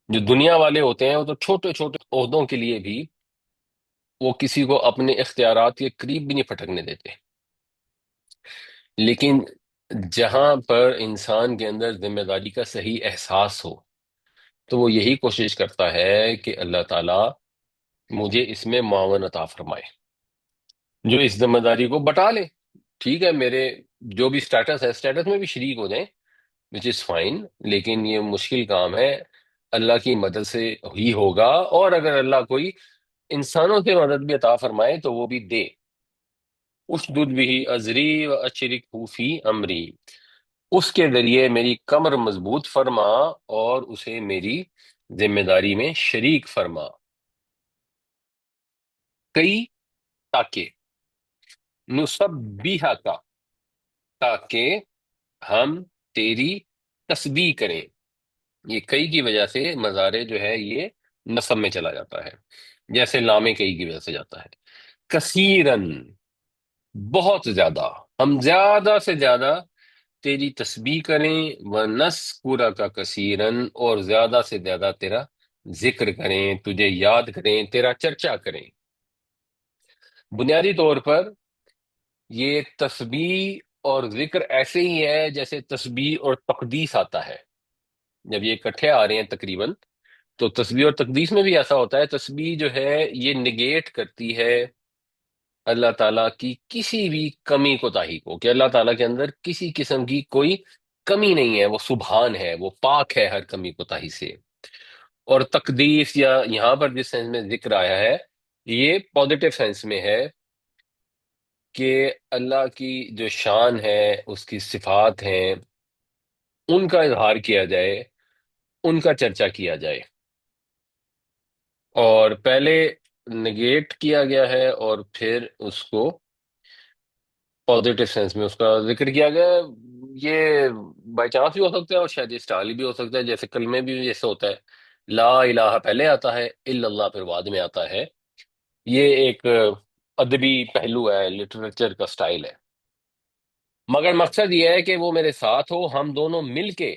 [SPEAKER 1] جو دنیا والے ہوتے ہیں وہ تو چھوٹے چھوٹے عہدوں کے لیے بھی وہ کسی کو اپنے اختیارات کے قریب بھی نہیں پھٹکنے دیتے، لیکن جہاں پر انسان کے اندر ذمہ داری کا صحیح احساس ہو تو وہ یہی کوشش کرتا ہے کہ اللہ تعالیٰ مجھے اس میں معاون عطا فرمائے، جو اس ذمہ داری کو بٹا لے۔ ٹھیک ہے، میرے جو بھی سٹیٹس ہے، سٹیٹس میں بھی شریک ہو جائیں، وچ از فائن، لیکن یہ مشکل کام ہے، اللہ کی مدد سے ہی ہوگا۔ اور اگر اللہ کوئی انسانوں سے مدد بھی عطا فرمائے تو وہ بھی دے۔ اشدد بھی ازری و اشرکہ فی امری، اس کے ذریعے میری کمر مضبوط فرما اور اسے میری ذمہ داری میں شریک فرما۔ کئی، تاکہ، نسبیہ کا، تاکہ ہم تیری تسبیح کریں۔ یہ کئی کی وجہ سے مضارع جو ہے یہ نصب میں چلا جاتا ہے، جیسے لام کئی کی وجہ سے جاتا ہے۔ کثیرن، بہت زیادہ، ہم زیادہ سے زیادہ تیری تسبیح کریں، ونذکرک کا کثیرن، اور زیادہ سے زیادہ تیرا ذکر کریں، تجھے یاد کریں، تیرا چرچا کریں۔ بنیادی طور پر یہ تسبیح اور ذکر ایسے ہی ہے جیسے تسبیح اور تقدیس آتا ہے، جب یہ اکٹھے آ رہے ہیں تقریباً، تو تسبیح اور تقدیس میں بھی ایسا ہوتا ہے۔ تسبیح جو ہے یہ نگیٹ کرتی ہے اللہ تعالیٰ کی کسی بھی کمی کوتاہی کو، کہ اللہ تعالیٰ کے اندر کسی قسم کی کوئی کمی نہیں ہے، وہ سبحان ہے، وہ پاک ہے ہر کمی کوتاہی سے۔ اور تقدیس یا یہاں پر جس سینس میں ذکر آیا ہے یہ پازیٹیو سینس میں ہے، کہ اللہ کی جو شان ہے، اس کی صفات ہیں، ان کا اظہار کیا جائے، ان کا چرچا کیا جائے۔ اور پہلے نگیٹ کیا گیا ہے اور پھر اس کو پازیٹیو سینس میں اس کا ذکر کیا گیا ہے۔ یہ بائی چانس بھی ہو سکتا ہے اور شاید یہ اسٹائل بھی ہو سکتا ہے، جیسے کلمے بھی جیسے ہوتا ہے لا الہ پہلے آتا ہے، الا اللہ پھر بعد میں آتا ہے۔ یہ ایک ادبی پہلو ہے، لٹریچر کا سٹائل ہے، مگر مقصد یہ ہے کہ وہ میرے ساتھ ہو، ہم دونوں مل کے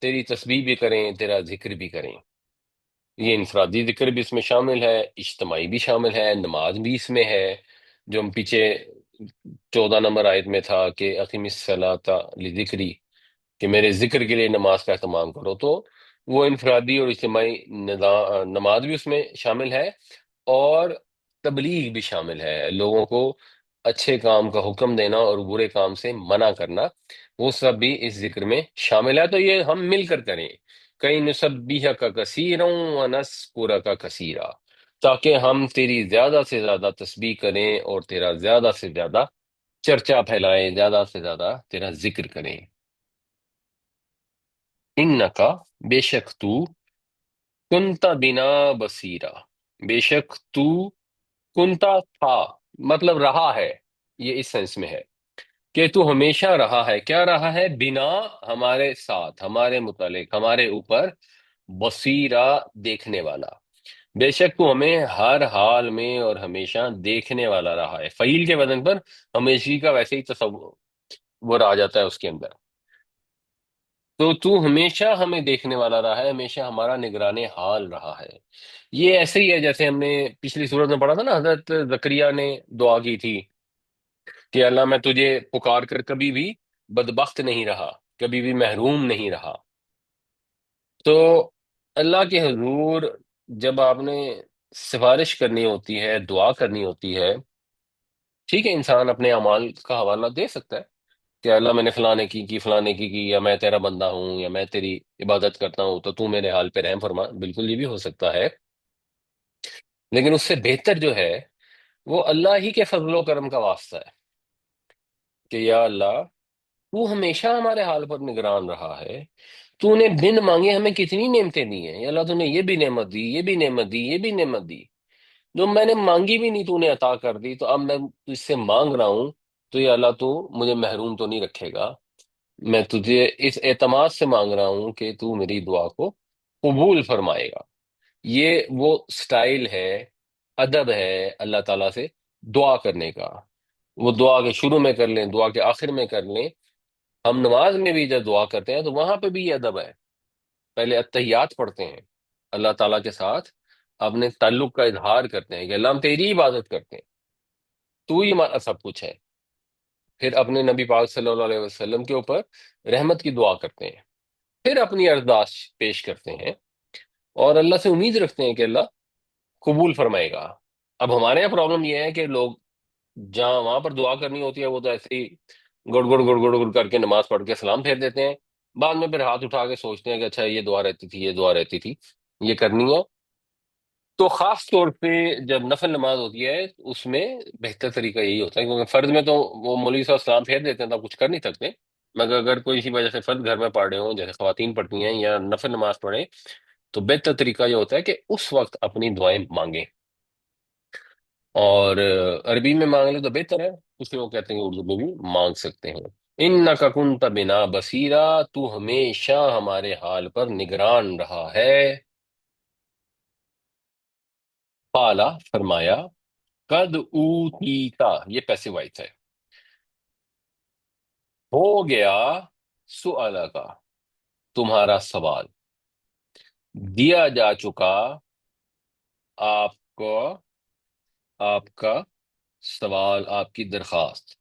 [SPEAKER 1] تیری تسبیح بھی کریں، تیرا ذکر بھی کریں۔ یہ انفرادی ذکر بھی اس میں شامل ہے، اجتماعی بھی شامل ہے، نماز بھی اس میں ہے، جو ہم پیچھے 14 نمبر آیت میں تھا کہ اقیم الصلاۃ لذکری، کہ میرے ذکر کے لیے نماز کا اہتمام کرو۔ تو وہ انفرادی اور اجتماعی نماز بھی اس میں شامل ہے، اور تبلیغ بھی شامل ہے، لوگوں کو اچھے کام کا حکم دینا اور برے کام سے منع کرنا، وہ سب بھی اس ذکر میں شامل ہے۔ تو یہ ہم مل کر کریں، کئی نسبیہ کا کثیرا ونذکر کا کثیرا، تاکہ ہم تیری زیادہ سے زیادہ تسبیح کریں اور تیرا زیادہ سے زیادہ چرچا پھیلائیں، زیادہ سے زیادہ تیرا ذکر کریں۔ انکا، بے شک تو، کنتا بنا بصیرا، بے شک تو، کنتا تھا، مطلب رہا ہے، یہ اس سینس میں ہے کہ تو ہمیشہ رہا ہے۔ کیا رہا ہے؟ بنا، ہمارے ساتھ، ہمارے متعلق، ہمارے اوپر، بصیرہ، دیکھنے والا۔ بے شک تو ہمیں ہر حال میں اور ہمیشہ دیکھنے والا رہا ہے۔ فعیل کے وزن پر ہمیشہ کا ویسے ہی تصور آ جاتا ہے اس کے اندر۔ تو ہمیشہ ہمیں دیکھنے والا رہا ہے، ہمیشہ ہمارا نگران حال رہا ہے۔ یہ ایسے ہی ہے جیسے ہم نے پچھلی صورت میں پڑھا تھا نا، حضرت زکریا نے دعا کی تھی کہ اللہ میں تجھے پکار کر کبھی بھی بدبخت نہیں رہا، کبھی بھی محروم نہیں رہا۔ تو اللہ کے حضور جب آپ نے سفارش کرنی ہوتی ہے، دعا کرنی ہوتی ہے، ٹھیک ہے انسان اپنے اعمال کا حوالہ دے سکتا ہے، کہ اللہ میں نے فلاں کی فلاں کی، یا میں تیرا بندہ ہوں، یا میں تیری عبادت کرتا ہوں تو میرے حال پہ رحم فرما، بالکل یہ بھی ہو سکتا ہے۔ لیکن اس سے بہتر جو ہے وہ اللہ ہی کے فضل و کرم کا واسطہ ہے، کہ یا اللہ تو ہمیشہ ہمارے حال پر نگران رہا ہے، تو نے بن مانگے ہمیں کتنی نعمتیں دی ہیں، یا اللہ تو نے یہ بھی نعمت دی، یہ بھی نعمت دی، یہ بھی نعمت دی، جو میں نے مانگی بھی نہیں تو نے عطا کر دی، تو اب میں تجھ سے مانگ رہا ہوں، تو یا اللہ تو مجھے محروم تو نہیں رکھے گا۔ میں تجھے اس اعتماد سے مانگ رہا ہوں کہ تو میری دعا کو قبول فرمائے گا۔ یہ وہ سٹائل ہے، ادب ہے اللہ تعالیٰ سے دعا کرنے کا۔ وہ دعا کے شروع میں کر لیں، دعا کے آخر میں کر لیں۔ ہم نماز میں بھی جب دعا کرتے ہیں تو وہاں پہ بھی یہ ادب ہے، پہلے اتحیات پڑھتے ہیں، اللہ تعالیٰ کے ساتھ اپنے تعلق کا اظہار کرتے ہیں کہ اللہ ہم تیری عبادت کرتے ہیں، تو ہی ہمارا سب کچھ ہے۔ پھر اپنے نبی پاک صلی اللہ علیہ وسلم کے اوپر رحمت کی دعا کرتے ہیں، پھر اپنی ارداس پیش کرتے ہیں، اور اللہ سے امید رکھتے ہیں کہ اللہ قبول فرمائے گا۔ اب ہمارے یہاں پرابلم یہ ہے کہ لوگ جہاں وہاں پر دعا کرنی ہوتی ہے وہ تو ایسے ہی گڑ گڑ کر کے نماز پڑھ کے سلام پھیر دیتے ہیں، بعد میں پھر ہاتھ اٹھا کے سوچتے ہیں کہ اچھا یہ دعا رہتی تھی، یہ دعا رہتی تھی، یہ کرنی ہے۔ تو خاص طور پہ جب نفل نماز ہوتی ہے اس میں بہتر طریقہ یہی ہوتا ہے، کیونکہ فرض میں تو وہ مولوی صاحب سلام پھیر دیتے ہیں تو آپ کچھ کر نہیں سکتے، مگر اگر کوئی اسی وجہ سے فرض گھر میں پڑھ رہے ہوں، جیسے خواتین پڑھتی ہیں، یا نفل نماز پڑھیں، تو بہتر طریقہ یہ ہوتا ہے کہ اس وقت اپنی دعائیں مانگیں، اور عربی میں مانگ لیں تو بہتر ہے، کچھ لوگ کہتے ہیں کہ اردو میں بھی مانگ سکتے ہیں۔ انک کنت بنا بصیرا، تو ہمیشہ ہمارے حال پر نگران رہا ہے۔ قالا، فرمایا، قد اوتیتا، یہ پیسو وائس ہے، ہو گیا سؤال کا، تمہارا سوال، دیا جا چکا آپ کو، آپ کا سوال، آپ کی درخواست۔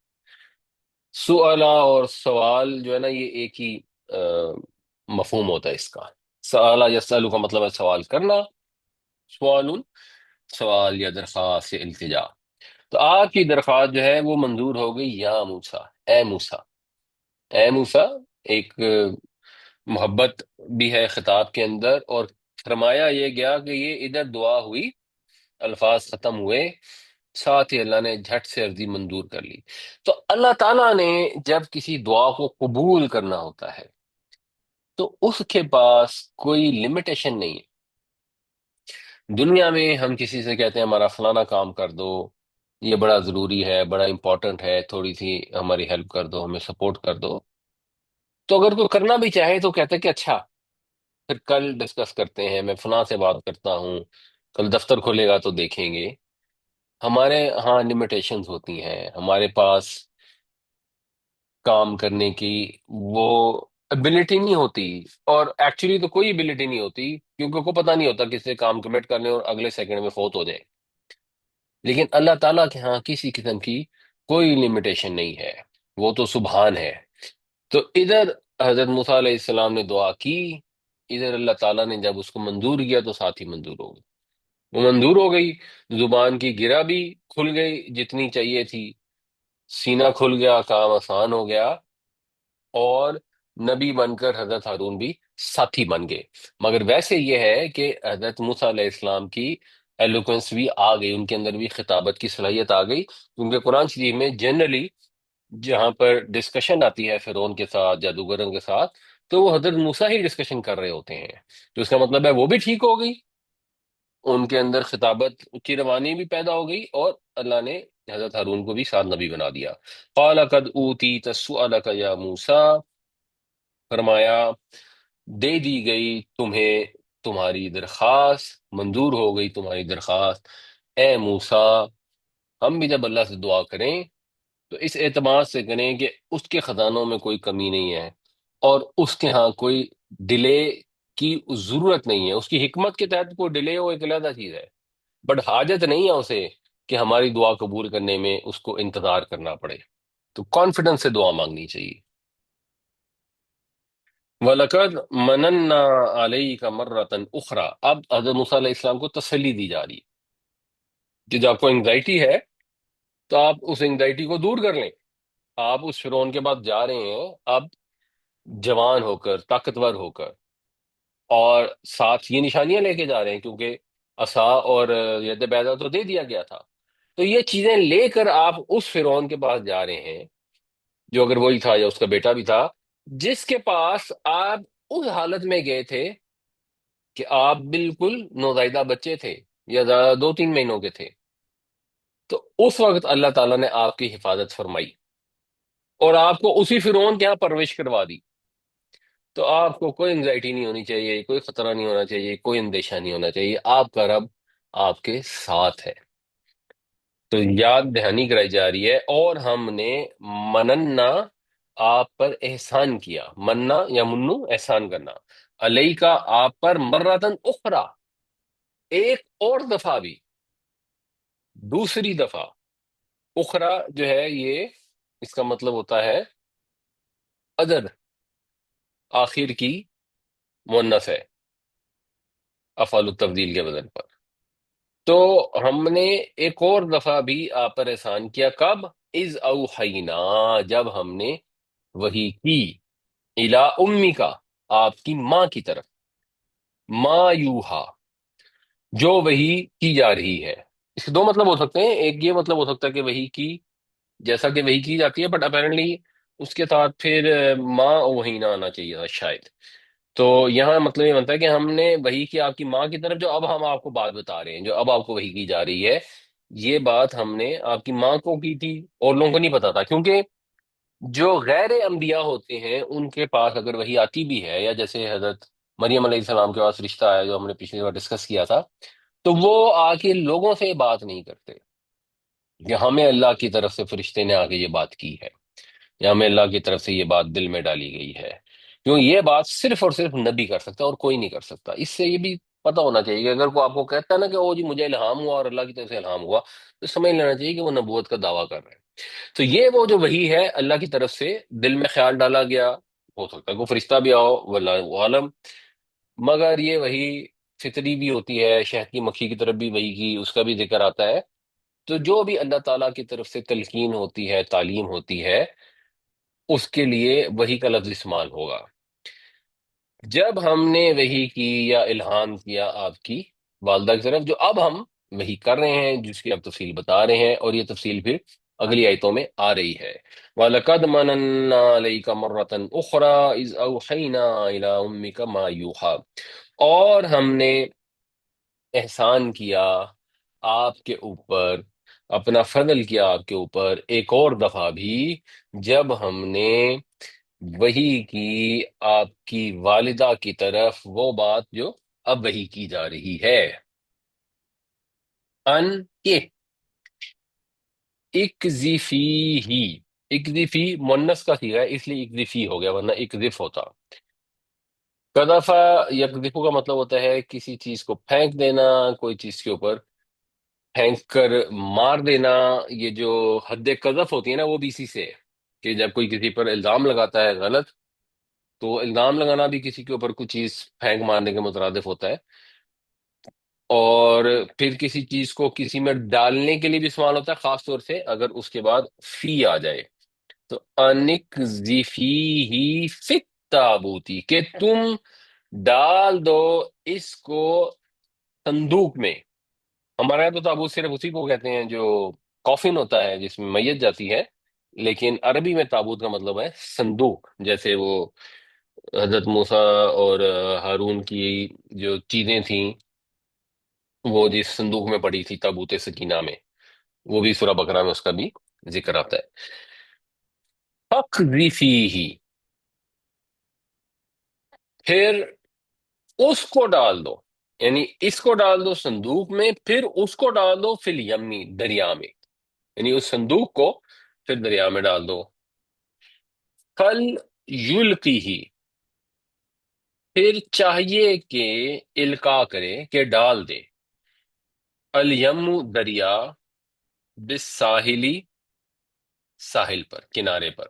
[SPEAKER 1] سؤالا اور سوال جو ہے نا یہ ایک ہی مفہوم ہوتا ہے اس کا۔ سوالا یسالو کا مطلب ہے سوال کرنا، سوال، سوال یا درخواست یا التجا۔ تو آپ کی درخواست جو ہے وہ منظور ہو گئی، یا موسیٰ، اے موسیٰ، اے موسیٰ، ایک محبت بھی ہے خطاب کے اندر، اور فرمایا یہ گیا کہ یہ ادھر دعا ہوئی، الفاظ ختم ہوئے، ساتھ ہی اللہ نے جھٹ سے عرضی منظور کر لی۔ تو اللہ تعالیٰ نے جب کسی دعا کو قبول کرنا ہوتا ہے تو اس کے پاس کوئی لمیٹیشن نہیں ہے۔ دنیا میں ہم کسی سے کہتے ہیں ہمارا فلانا کام کر دو، یہ بڑا ضروری ہے، بڑا امپورٹنٹ ہے، تھوڑی سی ہماری ہیلپ کر دو، ہمیں سپورٹ کر دو، تو اگر کوئی کرنا بھی چاہے تو کہتے ہیں کہ اچھا پھر کل ڈسکس کرتے ہیں، میں فلاں سے بات کرتا ہوں، کل دفتر کھولے گا تو دیکھیں گے۔ ہمارے ہاں لمیٹیشنز ہوتی ہیں، ہمارے پاس کام کرنے کی وہ ابیلٹی نہیں ہوتی، اور ایکچولی تو کوئی ابیلٹی نہیں ہوتی، کیونکہ کو پتہ نہیں ہوتا کس سے کام کمٹ کرنے اور اگلے سیکنڈ میں فوت ہو جائے۔ لیکن اللہ تعالیٰ کے ہاں کسی قسم کی کوئی لمیٹیشن نہیں ہے، وہ تو سبحان ہے۔ تو ادھر حضرت موسیٰ علیہ السلام نے دعا کی، ادھر اللہ تعالیٰ نے جب اس کو منظور کیا تو ساتھ ہی منظور ہو گئی، وہ منظور ہو گئی، زبان کی گرہ بھی کھل گئی جتنی چاہیے تھی، سینہ کھل گیا، کام آسان ہو گیا، اور نبی بن کر حضرت ہارون بھی ساتھی بن گئے۔ مگر ویسے یہ ہے کہ حضرت موسیٰ علیہ السلام کی ایلوکوینس بھی آ گئی، ان کے اندر بھی خطابت کی صلاحیت آ گئی، کیونکہ قرآن شریف میں جنرلی جہاں پر ڈسکشن آتی ہے فرعون کے ساتھ، جادوگروں کے ساتھ، تو وہ حضرت موسیٰ ہی ڈسکشن کر رہے ہوتے ہیں، تو اس کا مطلب ہے وہ بھی ٹھیک ہو گئی، ان کے اندر خطابت کی روانی بھی پیدا ہو گئی، اور اللہ نے حضرت ہارون کو بھی ساتھ نبی بنا دیا۔ قال قد اوتیت سؤلک یا موسیٰ، فرمایا دے دی گئی تمہیں تمہاری درخواست، منظور ہو گئی تمہاری درخواست، اے موسیٰ۔ ہم بھی جب اللہ سے دعا کریں تو اس اعتماد سے کریں کہ اس کے خزانوں میں کوئی کمی نہیں ہے، اور اس کے ہاں کوئی ڈیلے کی ضرورت نہیں ہے، اس کی حکمت کے تحت کوئی ڈیلے ہو ایک علیحدہ چیز ہے، بٹ حاجت نہیں ہے اسے کہ ہماری دعا قبول کرنے میں اس کو انتظار کرنا پڑے، تو کانفیڈنس سے دعا مانگنی چاہیے۔ وَلَقَدْ مَنَنَّا عَلَيْكَ مَرَّةً أُخْرَى، اب حضرت موسیٰ علیہ السلام کو تسلی دی جا رہی ہے کہ جو آپ کو انگزائٹی ہے تو آپ اس انگزائٹی کو دور کر لیں، آپ اس فرعون کے پاس جا رہے ہیں اب جوان ہو کر، طاقتور ہو کر، اور ساتھ یہ نشانیاں لے کے جا رہے ہیں کیونکہ عصا اور ید بیضا تو دے دیا گیا تھا. تو یہ چیزیں لے کر آپ اس فرعون کے پاس جا رہے ہیں، جو اگر وہی تھا یا اس کا بیٹا بھی تھا، جس کے پاس آپ اس حالت میں گئے تھے کہ آپ بالکل نوزائیدہ بچے تھے، یا زیادہ 2-3 مہینوں کے تھے. تو اس وقت اللہ تعالیٰ نے آپ کی حفاظت فرمائی اور آپ کو اسی فرعون کے یہاں پرورش کروا دی. تو آپ کو کوئی انگزائٹی نہیں ہونی چاہیے، کوئی خطرہ نہیں ہونا چاہیے، کوئی اندیشہ نہیں ہونا چاہیے. آپ کا رب آپ کے ساتھ ہے. تو یاد دہانی کرائی جا رہی ہے. اور ہم نے مننا آپ پر احسان کیا. مننا یا منو احسان کرنا. علیہ کا آپ پر مرتن اخرى، ایک اور دفعہ بھی، دوسری دفعہ. اخرى جو ہے یہ اس کا مطلب ہوتا ہے عدد، آخر کی مؤنث ہے افعال التفضیل کے وزن پر. تو ہم نے ایک اور دفعہ بھی آپ پر احسان کیا. کب؟ اذ اوحینا، جب ہم نے وحی کی، الی امی کا، آپ کی ماں کی طرف، ما یوہا، جو وحی کی جا رہی ہے. اس کے دو مطلب ہو سکتے ہیں. ایک یہ مطلب ہو سکتا ہے کہ وحی کی، جیسا کہ وحی کی جاتی ہے، بٹ اپیرنٹلی اس کے ساتھ پھر ما وحینا آنا چاہیے تھا شاید. تو یہاں مطلب یہ بنتا ہے کہ ہم نے وحی کی آپ کی ماں کی طرف، جو اب ہم آپ کو بات بتا رہے ہیں، جو اب آپ کو وحی کی جا رہی ہے، یہ بات ہم نے آپ کی ماں کو کی تھی. اور لوگوں کو نہیں پتا تھا، کیونکہ جو غیر انبیاء ہوتے ہیں ان کے پاس اگر وحی آتی بھی ہے، یا جیسے حضرت مریم علیہ السلام کے پاس رشتہ ہے جو ہم نے پچھلی بار ڈسکس کیا تھا، تو وہ آ کے لوگوں سے بات نہیں کرتے کہ ہمیں اللہ کی طرف سے فرشتے نے آ کے یہ بات کی ہے، یا ہمیں اللہ کی طرف سے یہ بات دل میں ڈالی گئی ہے. کیوں؟ یہ بات صرف اور صرف نبی کر سکتا ہے اور کوئی نہیں کر سکتا. اس سے یہ بھی پتہ ہونا چاہیے کہ اگر کوئی آپ کو کہتا ہے نا کہ او جی مجھے الہام ہوا اور اللہ کی طرف سے الہام ہوا، تو سمجھ لینا چاہیے کہ وہ نبوت کا دعویٰ کر رہے ہیں. تو یہ وہ جو وحی ہے اللہ کی طرف سے دل میں خیال ڈالا گیا. ہو سکتا ہے کوئی فرشتہ بھی آؤ، واللہ عالم. مگر یہ وحی فطری بھی ہوتی ہے، شہد کی مکھی کی طرف بھی وحی کی اس کا بھی ذکر آتا ہے. تو جو بھی اللہ تعالیٰ کی طرف سے تلقین ہوتی ہے، تعلیم ہوتی ہے، اس کے لیے وحی کا لفظ استعمال ہوگا. جب ہم نے وحی کی یا الہام کیا آپ کی والدہ کی طرف، جو اب ہم وحی کر رہے ہیں، جس کی اب تفصیل بتا رہے ہیں، اور یہ تفصیل پھر اگلی آیتوں میں آ رہی ہے. وَلَقَدْ مَنَنَّا عَلَيْكَ مَرَّةً أُخْرَى إِذْ أَوْحَيْنَا إِلَىٰ أُمِّكَ مَا يُوحَىٰ، اور ہم نے احسان کیا آپ کے اوپر، اپنا فضل کیا آپ کے اوپر ایک اور دفعہ بھی، جب ہم نے وحی کی آپ کی والدہ کی طرف وہ بات جو اب وحی کی جا رہی ہے. ان کے اکذفی ہی، اکذفی مونس کا صیغہ ہے اس لیے اکذفی ہو گیا، ورنہ اکذف ہوتا. قذفا یقذفو کا مطلب ہوتا ہے کسی چیز کو پھینک دینا، کوئی چیز کے اوپر پھینک کر مار دینا. یہ جو حد قذف ہوتی ہے نا، وہ بھی اسی سے ہے کہ جب کوئی کسی پر الزام لگاتا ہے غلط، تو الزام لگانا بھی کسی کے اوپر کچھ چیز پھینک مارنے کے مترادف ہوتا ہے. اور پھر کسی چیز کو کسی میں ڈالنے کے لیے بھی استعمال ہوتا ہے، خاص طور سے اگر اس کے بعد فی آ جائے. تو انک فی ہی فت تابوتی، کہ تم ڈال دو اس کو صندوق میں. ہمارے یہاں تو تابوت صرف اسی کو کہتے ہیں جو کافن ہوتا ہے جس میں میت جاتی ہے، لیکن عربی میں تابوت کا مطلب ہے صندوق. جیسے وہ حضرت موسیٰ اور ہارون کی جو چیزیں تھیں وہ جس صندوق میں پڑی تھی تابوت سکینہ میں، وہ بھی سورہ بقرہ میں اس کا بھی ذکر آتا ہے. فَاقْذِفِيهِ، پھر اس کو ڈال دو، یعنی اس کو ڈال دو صندوق میں، پھر اس کو ڈال دو فی الیمی، دریا میں. یعنی اس صندوق کو پھر دریا میں ڈال دو. کل یلقی ہی، پھر چاہیے کہ القا کرے، کہ ڈال دے. الیم دریا، بالساحلی ساحل پر، کنارے پر.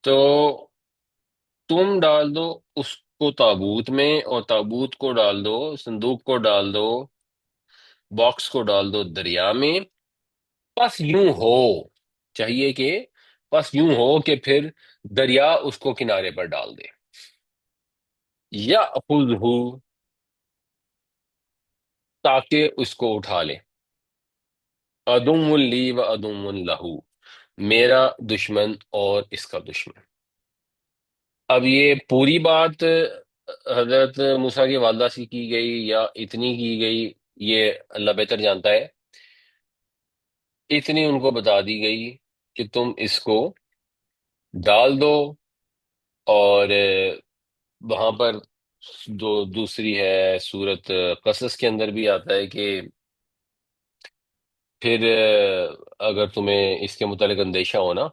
[SPEAKER 1] تو تم ڈال دو اس کو تابوت میں، اور تابوت کو ڈال دو، صندوق کو ڈال دو، باکس کو ڈال دو دریا میں. بس یوں ہو، چاہیے کہ بس یوں ہو کہ پھر دریا اس کو کنارے پر ڈال دے. یا خود ہو، تاکہ اس کو اٹھا لے. عدو لی و عدو لہو، میرا دشمن اور اس کا دشمن. اب یہ پوری بات حضرت موسیٰ کی والدہ سے کی گئی یا اتنی کی گئی، یہ اللہ بہتر جانتا ہے. اتنی ان کو بتا دی گئی کہ تم اس کو ڈال دو. اور وہاں پر جو دوسری ہے سورت قصص کے اندر بھی آتا ہے کہ پھر اگر تمہیں اس کے متعلق اندیشہ ہونا،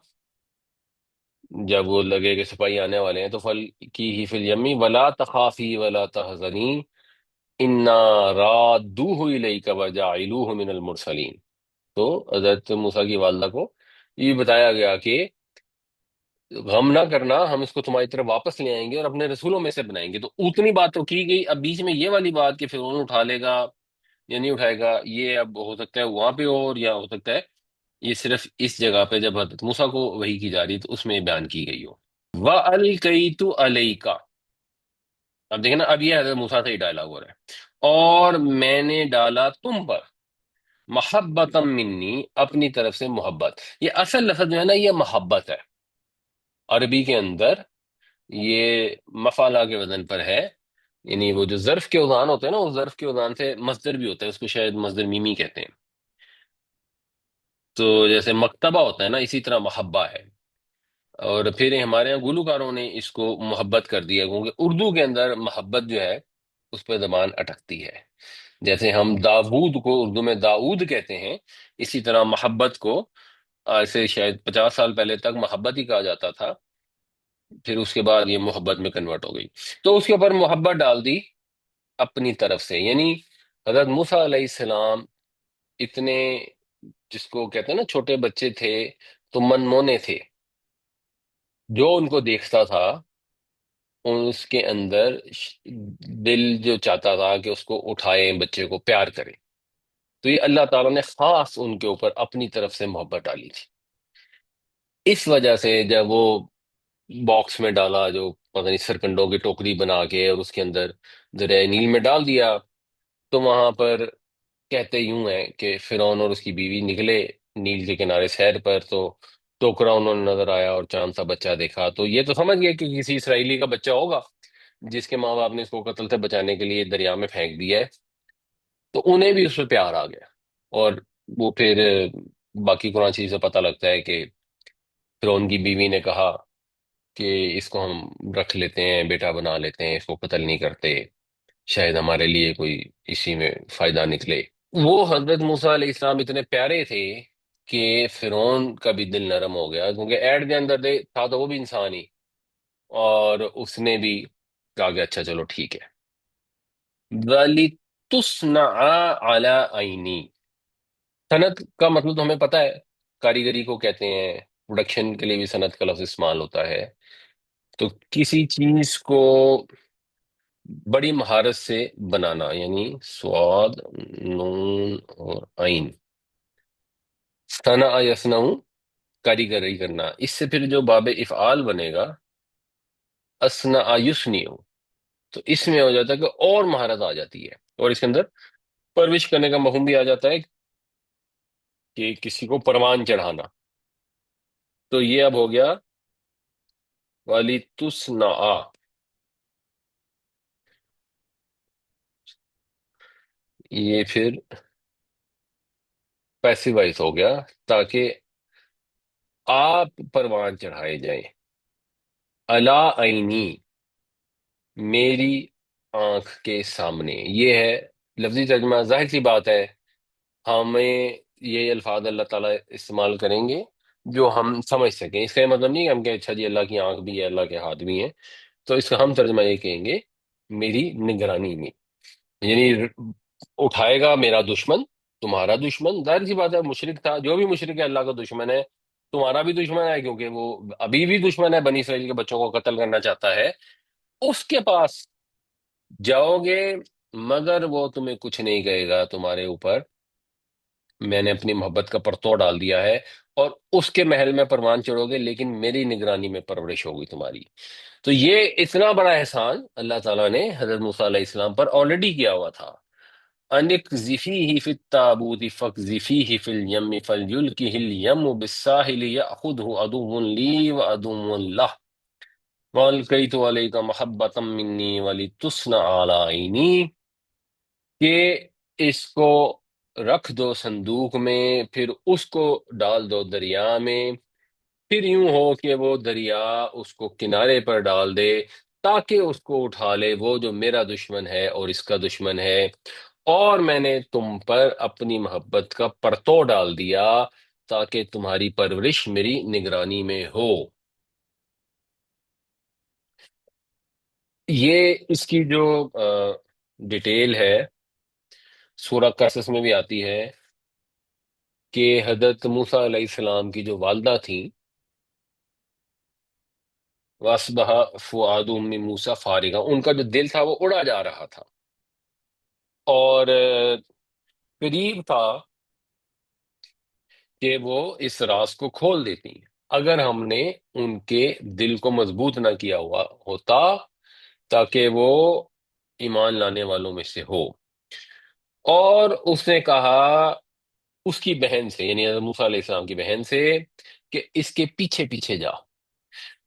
[SPEAKER 1] جب وہ لگے کہ سپاہی آنے والے ہیں، تو فل کی ہی فی الیمی ولا تخافی ولا تحزنی انا رادوہ الیک وجاعلوہ من المرسلین. تو حضرت موسیٰ کی والدہ کو یہ بتایا گیا کہ غم نہ کرنا، ہم اس کو تمہاری طرف واپس لے آئیں گے اور اپنے رسولوں میں سے بنائیں گے. تو اتنی بات تو کی گئی. اب بیچ میں یہ والی بات کہ فرعون اٹھا لے گا یا نہیں اٹھائے گا، یہ اب ہو سکتا ہے وہاں پہ ہو، اور یا ہو سکتا ہے یہ صرف اس جگہ پہ جب حضرت موسیٰ کو وحی کی جا رہی تو اس میں بیان کی گئی ہو. وَأَلْقَيْتُ عَلَيْكَ، اب دیکھیں نا، اب یہ حضرت موسیٰ سے ہی ڈائلاگ ہو رہا ہے. اور میں نے ڈالا تم پر محبتم منی، اپنی طرف سے محبت. یہ اصل لفظ جو ہے نا، یہ محبت ہے عربی کے اندر. یہ مفعلہ کے وزن پر ہے. یعنی وہ جو ظرف کے اوزان ہوتے ہیں نا، اس ظرف کے اوزان سے مصدر بھی ہوتا ہے، اس کو شاید مصدر میمی کہتے ہیں. تو جیسے مکتبہ ہوتا ہے نا، اسی طرح محبہ ہے. اور پھر ہمارے یہاں گلوکاروں نے اس کو محبت کر دیا، کیونکہ اردو کے اندر محبت جو ہے اس پہ زبان اٹکتی ہے. جیسے ہم داود کو اردو میں داؤد کہتے ہیں، اسی طرح محبت کو آج سے شاید 50 سال پہلے تک محبت ہی کہا جاتا تھا. پھر اس کے بعد یہ محبت میں کنورٹ ہو گئی. تو اس کے اوپر محبت ڈال دی اپنی طرف سے. یعنی حضرت موسیٰ علیہ السلام اتنے، جس کو کہتے ہیں نا چھوٹے بچے تھے تو من مونے تھے. جو ان کو دیکھتا تھا اس کے اندر دل جو چاہتا تھا کہ اس کو اٹھائیں، بچے کو پیار کریں. تو یہ اللہ تعالیٰ نے خاص ان کے اوپر اپنی طرف سے محبت ڈالی تھی. اس وجہ سے جب وہ باکس میں ڈالا، جو پتہ نہیں سرکنڈوں کی ٹوکری بنا کے، اور اس کے اندر دریائے نیل میں ڈال دیا، تو وہاں پر کہتے یوں ہیں کہ فرعون اور اس کی بیوی نکلے نیل کے کنارے سیر پر، تو ٹوکرا انہوں نے نظر آیا اور چاند سا بچہ دیکھا. تو یہ تو سمجھ گئے کہ کسی اسرائیلی کا بچہ ہوگا جس کے ماں باپ نے اس کو قتل سے بچانے کے لیے دریا میں پھینک دیا ہے. تو انہیں بھی اس پہ پیار آ گیا. اور وہ پھر باقی قرآن شریف سے پتہ لگتا ہے کہ فرعون کی بیوی نے کہا کہ اس کو ہم رکھ لیتے ہیں، بیٹا بنا لیتے ہیں، اس کو قتل نہیں کرتے، شاید ہمارے لیے کوئی اسی میں فائدہ نکلے. وہ حضرت موسیٰ علیہ السلام اتنے پیارے تھے کہ فرعون کا بھی دل نرم ہو گیا، کیونکہ ایٹ دی اندر دے تھا تو وہ بھی انسان ہی. اور اس نے بھی کہا کہ اچھا چلو ٹھیک ہے. وَلِتُصْنَعَ عَلَىٰ عَيْنِي، صنعت کا مطلب تو ہمیں پتہ ہے، کاریگری کو کہتے ہیں. پروڈکشن کے لیے بھی صنعت کا لفظ استعمال ہوتا ہے. تو کسی چیز کو بڑی مہارت سے بنانا، یعنی سواد نون اور عین. صنع یصنع، کاریگری کرنا. اس سے پھر جو باب افعال بنے گا اصنع یصنع، تو اس میں ہو جاتا ہے کہ اور مہارت آ جاتی ہے. اور اس کے اندر پرورش کرنے کا مفہوم بھی آ جاتا ہے کہ کسی کو پروان چڑھانا. تو یہ اب ہو گیا وَلِتُصْنَعَ. یہ پھر پیسو وائس ہو گیا، تاکہ آپ پروان چڑھائے جائیں. علی عینی، میری آنکھ کے سامنے. یہ ہے لفظی ترجمہ. ظاہر سی بات ہے ہمیں یہ الفاظ اللہ تعالیٰ استعمال کریں گے جو ہم سمجھ سکیں. اس کا یہ مطلب نہیں کہ ہم کہ اچھا جی اللہ کی آنکھ بھی ہے، اللہ کے ہاتھ بھی ہیں. تو اس کا ہم ترجمہ یہ کہیں گے میری نگرانی میں. یعنی اٹھائے گا میرا دشمن، تمہارا دشمن. ظاہر سی بات ہے مشرک تھا، جو بھی مشرک ہے اللہ کا دشمن ہے. تمہارا بھی دشمن ہے کیونکہ وہ ابھی بھی دشمن ہے، بنی اسرائیل کے بچوں کو قتل کرنا چاہتا ہے. اس کے پاس جاؤ گے مگر وہ تمہیں کچھ نہیں کہے گا. تمہارے اوپر میں نے اپنی محبت کا پرتو ڈال دیا ہے، اور اس کے محل میں پروان چڑھو گے، لیکن میری نگرانی میں پرورش ہوگی تمہاری۔ تو یہ اتنا بڑا احسان اللہ تعالیٰ نے حضرت موسیٰ علیہ السلام پر آلریڈی کیا ہوا تھا۔ اَنِقْذِفِيهِ فِي التَّابُوتِ فَاقْذِفِيهِ فِي الْيَمِّ فَلْيُلْقِهِ الْيَمُّ بِالسَّاحِلِ يَأْخُذْهُ عَدُوٌّ لِّي وَعَدُوٌّ لَّهُ وَأَلْقَيْتُ عَلَيْكَ مَحَبَّةً مِّنِّي وَلِتُصْنَعَ عَلَىٰ عَيْنِي، کہ اس کو رکھ دو صندوق میں، پھر اس کو ڈال دو دریا میں، پھر یوں ہو کہ وہ دریا اس کو کنارے پر ڈال دے، تاکہ اس کو اٹھا لے وہ جو میرا دشمن ہے اور اس کا دشمن ہے، اور میں نے تم پر اپنی محبت کا پرتو ڈال دیا تاکہ تمہاری پرورش میری نگرانی میں ہو۔ یہ اس کی جو ڈیٹیل ہے سورہ قصص میں بھی آتی ہے کہ حضرت موسیٰ علیہ السلام کی جو والدہ تھیں، وَأَصْبَحَ فُؤَادُ أُمِّ مُوسَىٰ فارغا، ان کا جو دل تھا وہ اڑا جا رہا تھا، اور قریب تھا کہ وہ اس راز کو کھول دیتی اگر ہم نے ان کے دل کو مضبوط نہ کیا ہوا ہوتا، تاکہ وہ ایمان لانے والوں میں سے ہو۔ اور اس نے کہا اس کی بہن سے، یعنی حضرت موسیٰ علیہ السلام کی بہن سے، کہ اس کے پیچھے پیچھے جا۔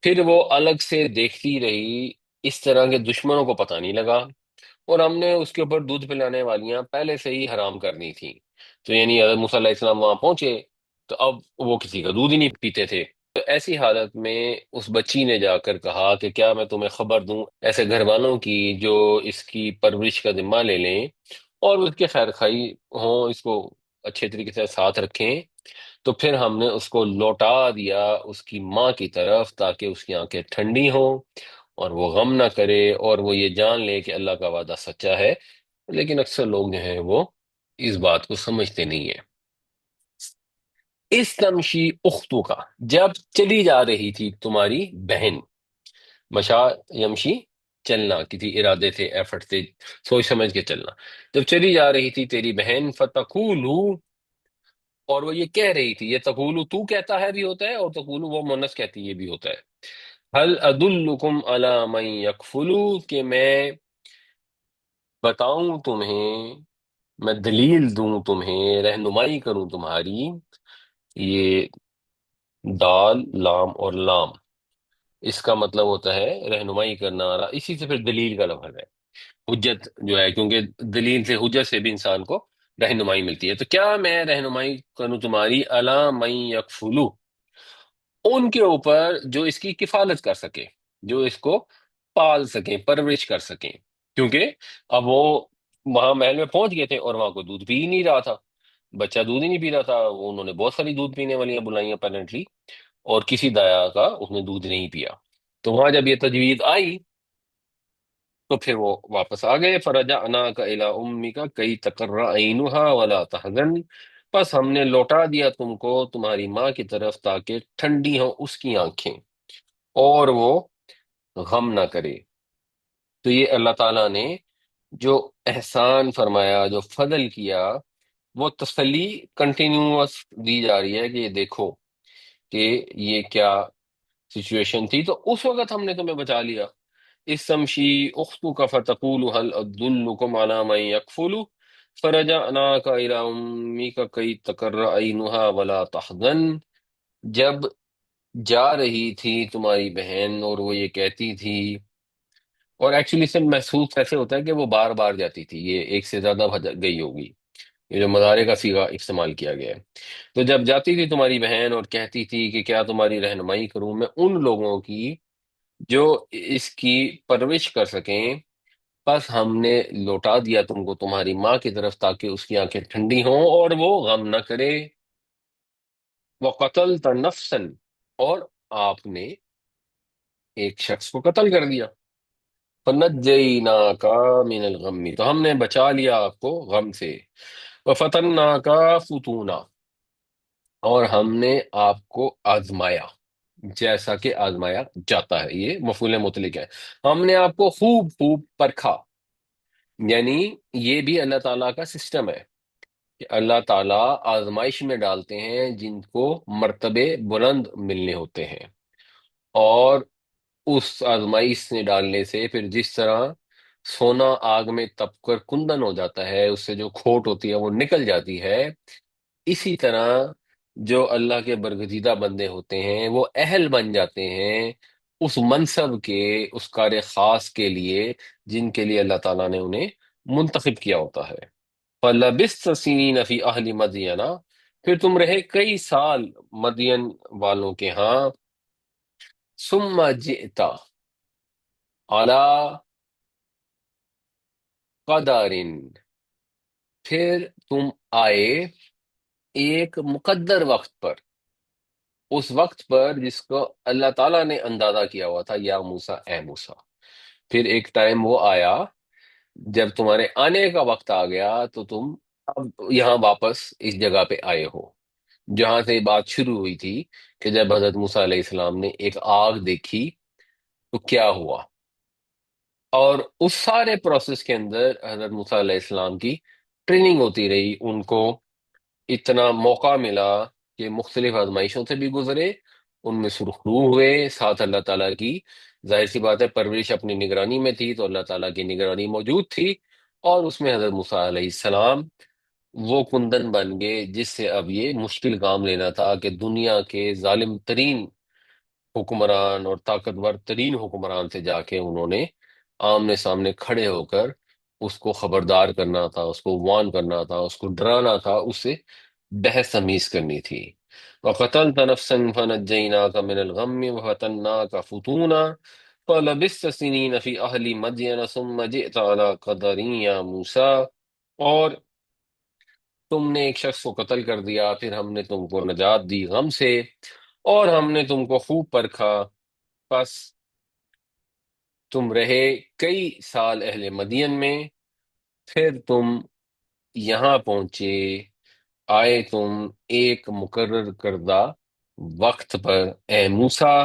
[SPEAKER 1] پھر وہ الگ سے دیکھتی رہی، اس طرح کے دشمنوں کو پتہ نہیں لگا، اور ہم نے اس کے اوپر دودھ پلانے والیاں پہلے سے ہی حرام کرنی تھیں۔ تو یعنی حضرت موسیٰ علیہ السلام وہاں پہنچے تو اب وہ کسی کا دودھ ہی نہیں پیتے تھے۔ تو ایسی حالت میں اس بچی نے جا کر کہا کہ کیا میں تمہیں خبر دوں ایسے گھر والوں کی جو اس کی پرورش کا ذمہ لے لیں اور اس کے خیر خواہ ہوں، اس کو اچھے طریقے سے ساتھ رکھیں۔ تو پھر ہم نے اس کو لوٹا دیا اس کی ماں کی طرف تاکہ اس کی آنکھیں ٹھنڈی ہوں اور وہ غم نہ کرے اور وہ یہ جان لے کہ اللہ کا وعدہ سچا ہے۔ لیکن اکثر لوگ جو ہیں وہ اس بات کو سمجھتے نہیں ہیں۔ اس تمشی اختو کا، جب چلی جا رہی تھی تمہاری بہن، مشا یمشی چلنا کی تھی، ارادے تھے، ایفرٹ تھے، سوچ سمجھ کے چلنا۔ جب چلی جا رہی تھی تیری بہن، فتقولو، اور وہ یہ کہہ رہی تھی، یہ تقولو تو کہتا ہے بھی ہوتا ہے اور تقولو وہ مونس کہتی ہے یہ بھی ہوتا ہے۔ هل ادلکم علی من یکفلو، کہ میں بتاؤں تمہیں، میں دلیل دوں تمہیں، رہنمائی کروں تمہاری۔ یہ دال لام اور لام، اس کا مطلب ہوتا ہے رہنمائی کرنا، اسی سے پھر دلیل کا لفظ ہے، حجت جو ہے، کیونکہ دلیل سے، حجت سے بھی انسان کو رہنمائی ملتی ہے۔ تو کیا میں رہنمائی کروں تمہاری، الا من یکفلو، ان کے اوپر جو اس کی کفالت کر سکے، جو اس کو پال سکیں، پرورش کر سکیں، کیونکہ اب وہ وہاں محل میں پہنچ گئے تھے اور وہاں کوئی دودھ پی ہی نہیں رہا تھا، بچہ دودھ ہی نہیں پی رہا تھا، انہوں نے بہت ساری دودھ پینے والیاں بلائیں اپیرنٹلی، اور کسی دایا کا اس نے دودھ نہیں پیا۔ تو وہاں جب یہ تجویز آئی تو پھر وہ واپس آ گئے، فرجعناک الی امیک کی تقر عینھا ولا تحزن، پس ہم نے لوٹا دیا تم کو تمہاری ماں کی طرف تاکہ ٹھنڈی ہوں اس کی آنکھیں اور وہ غم نہ کرے۔ تو یہ اللہ تعالیٰ نے جو احسان فرمایا، جو فضل کیا، وہ تسلی کنٹینیوس دی جا رہی ہے کہ یہ دیکھو کہ یہ کیا سچویشن تھی، تو اس وقت ہم نے تمہیں بچا لیا۔ اس تمشی اختک فتقول هل ادلکم علی من یکفل فرجعناک الی امیک کی تقر عینھا ولا تحزن، جب جا رہی تھی تمہاری بہن اور وہ یہ کہتی تھی، اور ایکچولی سے محسوس ایسے ہوتا ہے کہ وہ بار بار جاتی تھی، یہ ایک سے زیادہ گئی ہوگی، یہ جو مضارع کا صیغہ استعمال کیا گیا ہے۔ تو جب جاتی تھی تمہاری بہن اور کہتی تھی کہ کیا تمہاری رہنمائی کروں میں ان لوگوں کی جو اس کی پرورش کر سکیں، بس ہم نے لوٹا دیا تم کو تمہاری ماں کی طرف تاکہ اس کی آنکھیں ٹھنڈی ہوں اور وہ غم نہ کرے۔ وَقَتَلْتَ نَفْسًا، اور آپ نے ایک شخص کو قتل کر دیا۔ فَنَجَّيْنَاكَ مِنَ الْغَمِّ، تو ہم نے بچا لیا آپ کو غم سے۔ وَفَتَنَّاكَ فُتُونًا، اور ہم نے آپ کو آزمایا جیسا کہ آزمایا جاتا ہے، یہ مفعول مطلق ہے، ہم نے آپ کو خوب خوب پرکھا، یعنی یہ بھی اللہ تعالیٰ کا سسٹم ہے کہ اللہ تعالیٰ آزمائش میں ڈالتے ہیں جن کو مرتبے بلند ملنے ہوتے ہیں، اور اس آزمائش سے ڈالنے سے پھر جس طرح سونا آگ میں تپ کر کندن ہو جاتا ہے، اس سے جو کھوٹ ہوتی ہے وہ نکل جاتی ہے، اسی طرح جو اللہ کے برگزیدہ بندے ہوتے ہیں وہ اہل بن جاتے ہیں اس منصب کے، اس کار خاص کے لیے جن کے لیے اللہ تعالیٰ نے انہیں منتخب کیا ہوتا ہے۔ فَلَبِثْتَ سِنِينَ فِي أَهْلِ مَدْيَنَ، پھر تم رہے کئی سال مدین والوں کے ہاں، ثُمَّ جِئْتَ عَلَى قَدَرٍ، پھر تم آئے ایک مقدر وقت پر، اس وقت پر جس کو اللہ تعالیٰ نے اندازہ کیا ہوا تھا، یا موسیٰ اے موسیٰ۔ پھر ایک ٹائم وہ آیا جب تمہارے آنے کا وقت آ گیا تو تم اب یہاں واپس اس جگہ پہ آئے ہو جہاں سے بات شروع ہوئی تھی، کہ جب حضرت موسیٰ علیہ السلام نے ایک آگ دیکھی تو کیا ہوا۔ اور اس سارے پروسیس کے اندر حضرت موسیٰ علیہ السلام کی ٹریننگ ہوتی رہی، ان کو اتنا موقع ملا کہ مختلف آزمائشوں سے بھی گزرے، ان میں سرخرو ہوئے، ساتھ اللہ تعالیٰ کی ظاہر سی بات ہے پرورش اپنی نگرانی میں تھی تو اللہ تعالیٰ کی نگرانی موجود تھی، اور اس میں حضرت موسیٰ علیہ السلام وہ کندن بن گئے جس سے اب یہ مشکل کام لینا تھا کہ دنیا کے ظالم ترین حکمران اور طاقتور ترین حکمران سے جا کے انہوں نے آمنے سامنے کھڑے ہو کر اس کو خبردار کرنا تھا، اس کو وارن کرنا تھا، اس کو ڈرانا تھا، اس سے بحث تمیز کرنی تھی۔ وَقَتَلْتَ نَفْسًا فَنَجَّيْنَاكَ مِنَ الْغَمِّ وَفَتَنَّاكَ فُتُونًا فَلَبِثْتَ سِنِينَ فِي أَهْلِ مَدْيَنَ ثُمَّ جِئْتَ عَلَىٰ قَدَرٍ يَا مُوسَىٰ، اور تم نے ایک شخص کو قتل کر دیا، پھر ہم نے تم کو نجات دی غم سے، اور ہم نے تم کو خوب پرکھا، پس تم رہے کئی سال اہل مدین میں، پھر تم یہاں پہنچے، آئے تم ایک مقرر کردہ وقت پر اے موسیٰ۔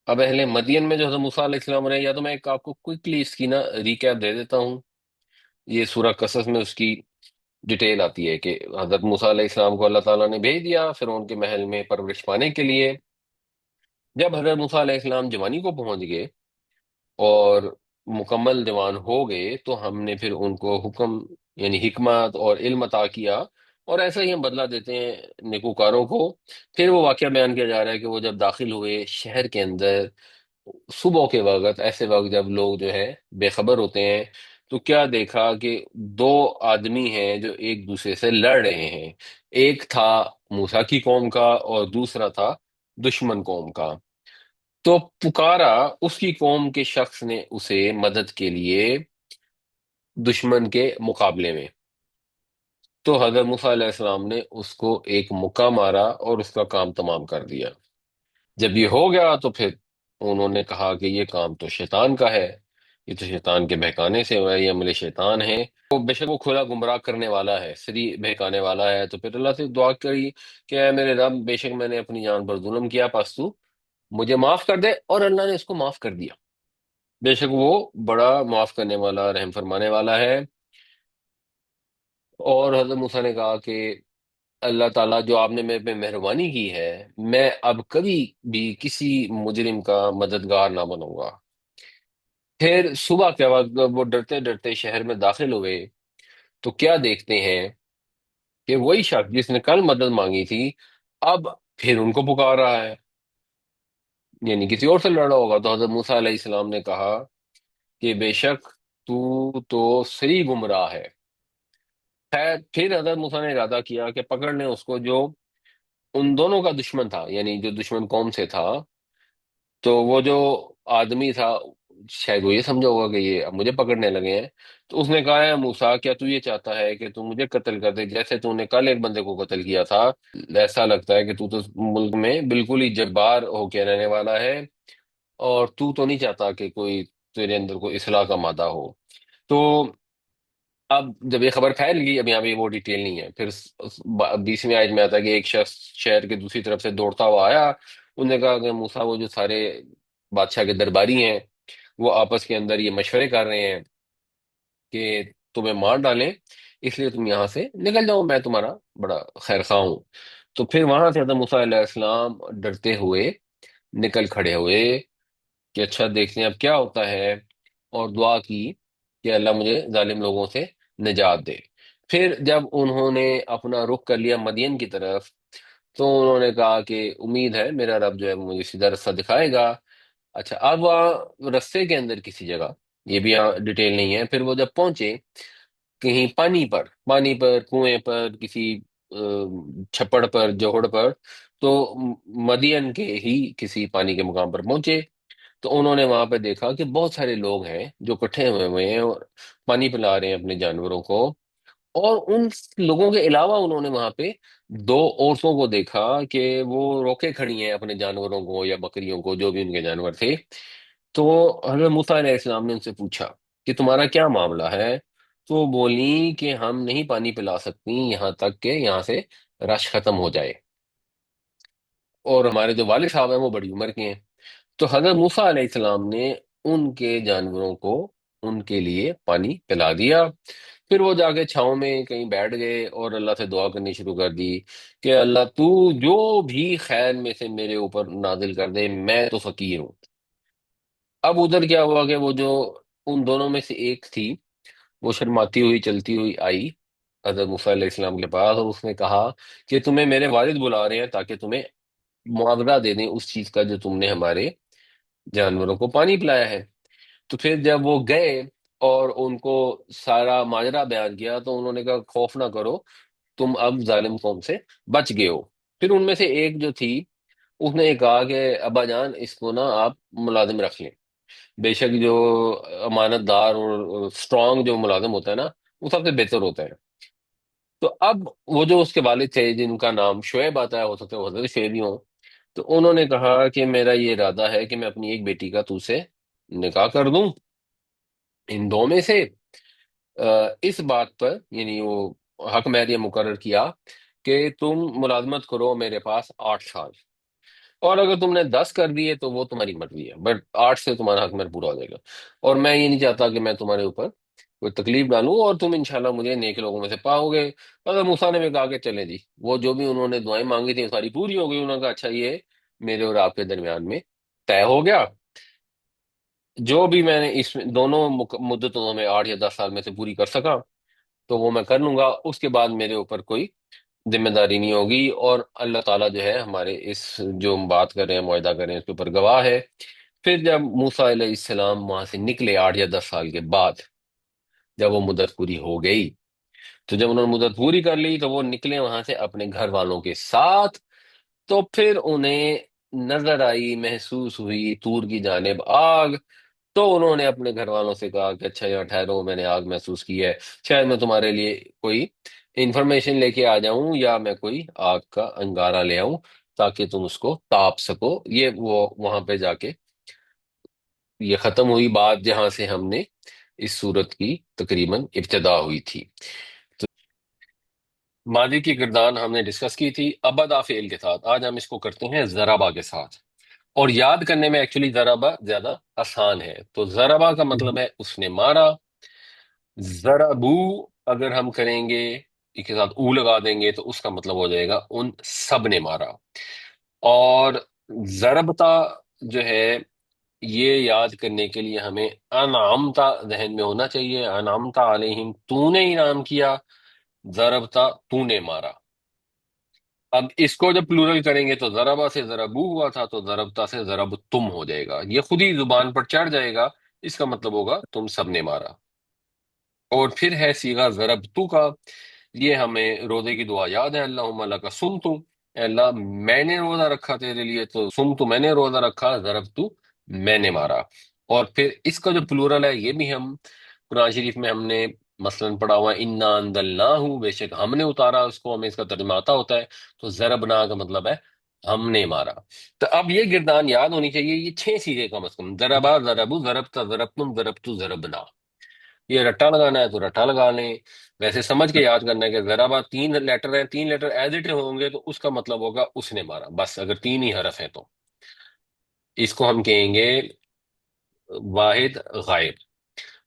[SPEAKER 1] اب اہل مدین میں جو حضرت موسیٰ علیہ السلام رہے، یا تو میں ایک آپ کو کوئکلی اس کی نا ریکیپ دے دیتا ہوں۔ یہ سورہ قصص میں اس کی ڈیٹیل آتی ہے کہ حضرت موسیٰ علیہ السلام کو اللہ تعالیٰ نے بھیج دیا فرعون کے محل میں پرورش پانے کے لیے۔ جب حضرت موسیٰ علیہ السلام جوانی کو پہنچ گئے اور مکمل جوان ہو گئے تو ہم نے پھر ان کو حکم یعنی حکمت اور علم عطا کیا، اور ایسا ہی ہم بدلہ دیتے ہیں نیکوکاروں کو۔ پھر وہ واقعہ بیان کیا جا رہا ہے کہ وہ جب داخل ہوئے شہر کے اندر صبح کے وقت، ایسے وقت جب لوگ جو ہے بے خبر ہوتے ہیں، تو کیا دیکھا کہ دو آدمی ہیں جو ایک دوسرے سے لڑ رہے ہیں، ایک تھا موسیٰ کی قوم کا اور دوسرا تھا دشمن قوم کا۔ تو پکارا اس کی قوم کے شخص نے اسے مدد کے لیے دشمن کے مقابلے میں، تو حضرت موسیٰ علیہ السلام نے اس کو ایک مکہ مارا اور اس کا کام تمام کر دیا۔ جب یہ ہو گیا تو پھر انہوں نے کہا کہ یہ کام تو شیطان کا ہے، یہ تو شیطان کے بہکانے سے ہوا ہے، یہ عمل شیطان ہے، وہ بے شک وہ کھلا گمراہ کرنے والا ہے، سری بہکانے والا ہے۔ تو پھر اللہ سے دعا کری کہ اے میرے رب، بے شک میں نے اپنی جان پر ظلم کیا، پس تو مجھے معاف کر دے، اور اللہ نے اس کو معاف کر دیا۔ بے شک وہ بڑا معاف کرنے والا، رحم فرمانے والا ہے۔ اور حضرت موسیٰ نے کہا کہ اللہ تعالیٰ جو آپ نے میرے پہ مہربانی کی ہے، میں اب کبھی بھی کسی مجرم کا مددگار نہ بنوں گا۔ پھر صبح کے وقت وہ ڈرتے ڈرتے شہر میں داخل ہوئے تو کیا دیکھتے ہیں کہ وہی شخص جس نے کل مدد مانگی تھی اب پھر ان کو پکار رہا ہے، یعنی کسی اور سے لڑ رہا ہوگا۔ تو حضرت موسیٰ علیہ السلام نے کہا کہ بے شک تو صحیح گمراہ ہے۔ خیر پھر حضرت موسیٰ نے ارادہ کیا کہ پکڑ لیں اس کو جو ان دونوں کا دشمن تھا، یعنی جو دشمن قوم سے تھا۔ تو وہ جو آدمی تھا شاید وہ یہ سمجھا ہوگا کہ یہ اب مجھے پکڑنے لگے ہیں، تو اس نے کہا ہے موسیٰ، کیا تو یہ چاہتا ہے کہ تو مجھے قتل کر دے جیسے تو نے کل ایک بندے کو قتل کیا تھا؟ ایسا لگتا ہے کہ تو ملک میں بالکل ہی جبار ہو کے رہنے والا ہے، اور تو نہیں چاہتا کہ کوئی تیرے اندر کوئی اصلاح کا مادہ ہو۔ تو اب جب یہ خبر پھیل گئی، اب یہاں پہ وہ ڈیٹیل نہیں ہے، پھر 20ویں آیت میں آتا ہے کہ ایک شخص شہر کے دوسری طرف سے دوڑتا ہوا آیا، انہوں نے کہا کہ موسیٰ، وہ جو سارے بادشاہ کے درباری ہیں وہ آپس کے اندر یہ مشورے کر رہے ہیں کہ تمہیں مار ڈالیں، اس لیے تم یہاں سے نکل جاؤ، میں تمہارا بڑا خیر خواہ ہوں۔ تو پھر وہاں سے حضرت موسیٰ علیہ السلام ڈرتے ہوئے نکل کھڑے ہوئے کہ اچھا دیکھتے ہیں اب کیا ہوتا ہے، اور دعا کی کہ اللہ مجھے ظالم لوگوں سے نجات دے۔ پھر جب انہوں نے اپنا رخ کر لیا مدین کی طرف، تو انہوں نے کہا کہ امید ہے میرا رب جو ہے وہ مجھے سیدھا رستہ دکھائے گا۔ اچھا، اب وہاں رستے کے اندر کسی جگہ، یہ بھی یہاں ڈیٹیل نہیں ہے، پھر وہ جب پہنچے کہیں پانی پر کنویں پر کسی چھپڑ پر جوہڑ پر، تو مدین کے ہی کسی پانی کے مقام پر پہنچے، تو انہوں نے وہاں پہ دیکھا کہ بہت سارے لوگ ہیں جو اکٹھے ہوئے ہیں اور پانی پلا رہے ہیں اپنے جانوروں کو۔ اور ان لوگوں کے علاوہ انہوں نے وہاں پہ دو عورتوں کو دیکھا کہ وہ روکے کھڑی ہیں اپنے جانوروں کو یا بکریوں کو، جو بھی ان کے جانور تھے۔ تو حضرت موسیٰ علیہ السلام نے ان سے پوچھا کہ تمہارا کیا معاملہ ہے؟ تو وہ بولی کہ ہم نہیں پانی پلا سکتی یہاں تک کہ یہاں سے رش ختم ہو جائے، اور ہمارے جو والد صاحب ہیں وہ بڑی عمر کے ہیں۔ تو حضرت موسیٰ علیہ السلام نے ان کے جانوروں کو ان کے لیے پانی پلا دیا۔ پھر وہ جا کے چھاؤں میں کہیں بیٹھ گئے اور اللہ سے دعا کرنی شروع کر دی کہ اللہ تو جو بھی خیر میں سے میرے اوپر نازل کر دے، میں تو فقیر ہوں۔ اب ادھر کیا ہوا کہ وہ جو ان دونوں میں سے ایک تھی، وہ شرماتی ہوئی چلتی ہوئی آئی حضرت موسیٰ علیہ السلام کے پاس، اور اس نے کہا کہ تمہیں میرے والد بلا رہے ہیں تاکہ تمہیں معاوضہ دے دیں اس چیز کا جو تم نے ہمارے جانوروں کو پانی پلایا ہے۔ تو پھر جب وہ گئے اور ان کو سارا ماجرا بیان کیا، تو انہوں نے کہا خوف نہ کرو، تم اب ظالم قوم سے بچ گئے ہو۔ پھر ان میں سے ایک جو تھی، اس نے یہ کہا کہ ابا جان اس کو نا آپ ملازم رکھ لیں، بے شک جو امانت دار اور اسٹرانگ جو ملازم ہوتا ہے نا، وہ سب سے بہتر ہوتا ہے۔ تو اب وہ جو اس کے والد تھے جن کا نام شعیب آتا ہے، ہو سکتا ہے وہ حضرت شعیب ہی ہوں، تو انہوں نے کہا کہ میرا یہ ارادہ ہے کہ میں اپنی ایک بیٹی کا تو سے نکاح کر دوں ان دو میں سے، اس بات پر یعنی وہ حق مہر یہ مقرر کیا کہ تم ملازمت کرو میرے پاس 8 سال، اور اگر تم نے 10 کر دیے تو وہ تمہاری مرضی ہے، بٹ 8 سے تمہارا حق مہر پورا ہو جائے گا۔ اور میں یہ نہیں چاہتا کہ میں تمہارے اوپر کوئی تکلیف ڈالوں، اور تم انشاءاللہ مجھے نیک لوگوں میں سے پاؤ گے۔ اگر موسیٰ نے بھی کہا کہ چلیں جی، وہ جو بھی انہوں نے دعائیں مانگی تھیں ساری پوری ہو گئی، انہوں نے کہا اچھا یہ میرے اور آپ کے درمیان میں طے ہو گیا، جو بھی میں نے اس دونوں مدتوں میں 8 یا 10 سال میں سے پوری کر سکا تو وہ میں کر لوں گا، اس کے بعد میرے اوپر کوئی ذمہ داری نہیں ہوگی، اور اللہ تعالیٰ جو ہے ہمارے اس جو ہم بات کر رہے ہیں معاہدہ کر رہے ہیں اس کے اوپر گواہ ہے۔ پھر جب موسیٰ علیہ السلام وہاں سے نکلے 8 یا 10 سال کے بعد، جب وہ مدت پوری ہو گئی، تو جب انہوں نے مدت پوری کر لی تو وہ نکلے وہاں سے اپنے گھر والوں کے ساتھ۔ تو پھر انہیں نظر آئی، محسوس ہوئی طور کی جانب آگ، تو انہوں نے اپنے گھر والوں سے کہا کہ اچھا یہاں ٹھہرو، میں نے آگ محسوس کی ہے، شاید میں تمہارے لیے کوئی انفارمیشن لے کے آ جاؤں، یا میں کوئی آگ کا انگارہ لے آؤں تاکہ تم اس کو تاپ سکو۔ یہ وہ وہاں پہ جا کے یہ ختم ہوئی بات جہاں سے ہم نے اس صورت کی تقریباً ابتدا ہوئی تھی۔ تو ماضی کی گردان ہم نے ڈسکس کی تھی ابدا فعل کے ساتھ، آج ہم اس کو کرتے ہیں ضربا کے ساتھ، اور یاد کرنے میں ایکچولی ضربا زیادہ آسان ہے۔ تو ضربا کا مطلب ہے اس نے مارا، ضربو اگر ہم کریں گے اس کے ساتھ او لگا دیں گے تو اس کا مطلب ہو جائے گا ان سب نے مارا۔ اور ضربتا جو ہے، یہ یاد کرنے کے لیے ہمیں انعمتا ذہن میں ہونا چاہیے، انعمتا علیہم تو نے انعام کیا، ضربتا تو نے مارا۔ اب اس کو جب پلورل کریں گے تو ضربا سے ضربو ہوا تھا، تو ضربتا سے ضرب تم ہو جائے گا، یہ خود ہی زبان پر چڑھ جائے گا، اس کا مطلب ہوگا تم سب نے مارا۔ اور پھر ہے صیغہ ضربتو کا، یہ ہمیں روزے کی دعا یاد ہے، اللہم لک صمت، اے اللہ میں نے روزہ رکھا تیرے لیے، تو صمت میں نے روزہ رکھا، ضربتو میں نے مارا۔ اور پھر اس کا جو پلورل ہے یہ بھی ہم قرآن شریف میں ہم نے مثلا پڑھا ہوا ہے، انا انزلناہ، بے شک ہم نے اتارا اس کو، ہمیں اس کا ترجمہ آتا ہوتا ہے۔ تو ضربنا کا مطلب ہے ہم نے مارا۔ تو اب یہ گردان یاد ہونی چاہیے، یہ 6 سیغے کم از کم، ضربا، ضربو، ضربتا، ضربتم، ضربتو، ضربنا۔ یہ رٹا لگانا ہے تو رٹا لگا لیں، ویسے سمجھ کے یاد کرنا ہے کہ ضربا 3 لیٹر ہیں، 3 لیٹر ایز اٹ ہوں گے تو اس کا مطلب ہوگا اس نے مارا، بس اگر 3 ہی حرف ہیں تو اس کو ہم کہیں گے واحد غائب۔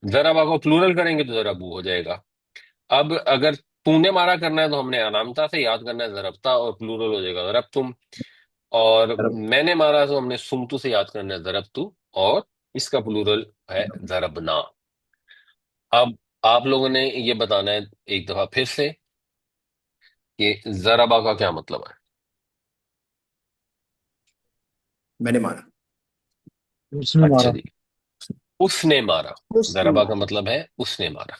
[SPEAKER 1] ضربا کو پلورل کریں گے تو ضربو ہو جائے گا، اب اگر تو نے مارا کرنا ہے تو ہم نے علامتا سے یاد کرنا ہے ضربتا، اور پلورل ہو جائے گا ضرب تم. اور
[SPEAKER 2] ضرب
[SPEAKER 1] میں نے مارا تو ہم نے سمتو سے یاد کرنا ہے ضرب تو، اور اس کا پلورل ہے ضربنا. اب آپ لوگوں نے یہ بتانا ہے ایک دفعہ پھر سے کہ ضربا کا کیا مطلب ہے.
[SPEAKER 2] میں نے مارا.
[SPEAKER 3] اس نے
[SPEAKER 1] اچھا
[SPEAKER 3] مارا.
[SPEAKER 1] جی، اس نے مارا.
[SPEAKER 4] اس نے
[SPEAKER 1] ضربا کا
[SPEAKER 4] مارا.
[SPEAKER 1] مطلب ہے اس نے مارا.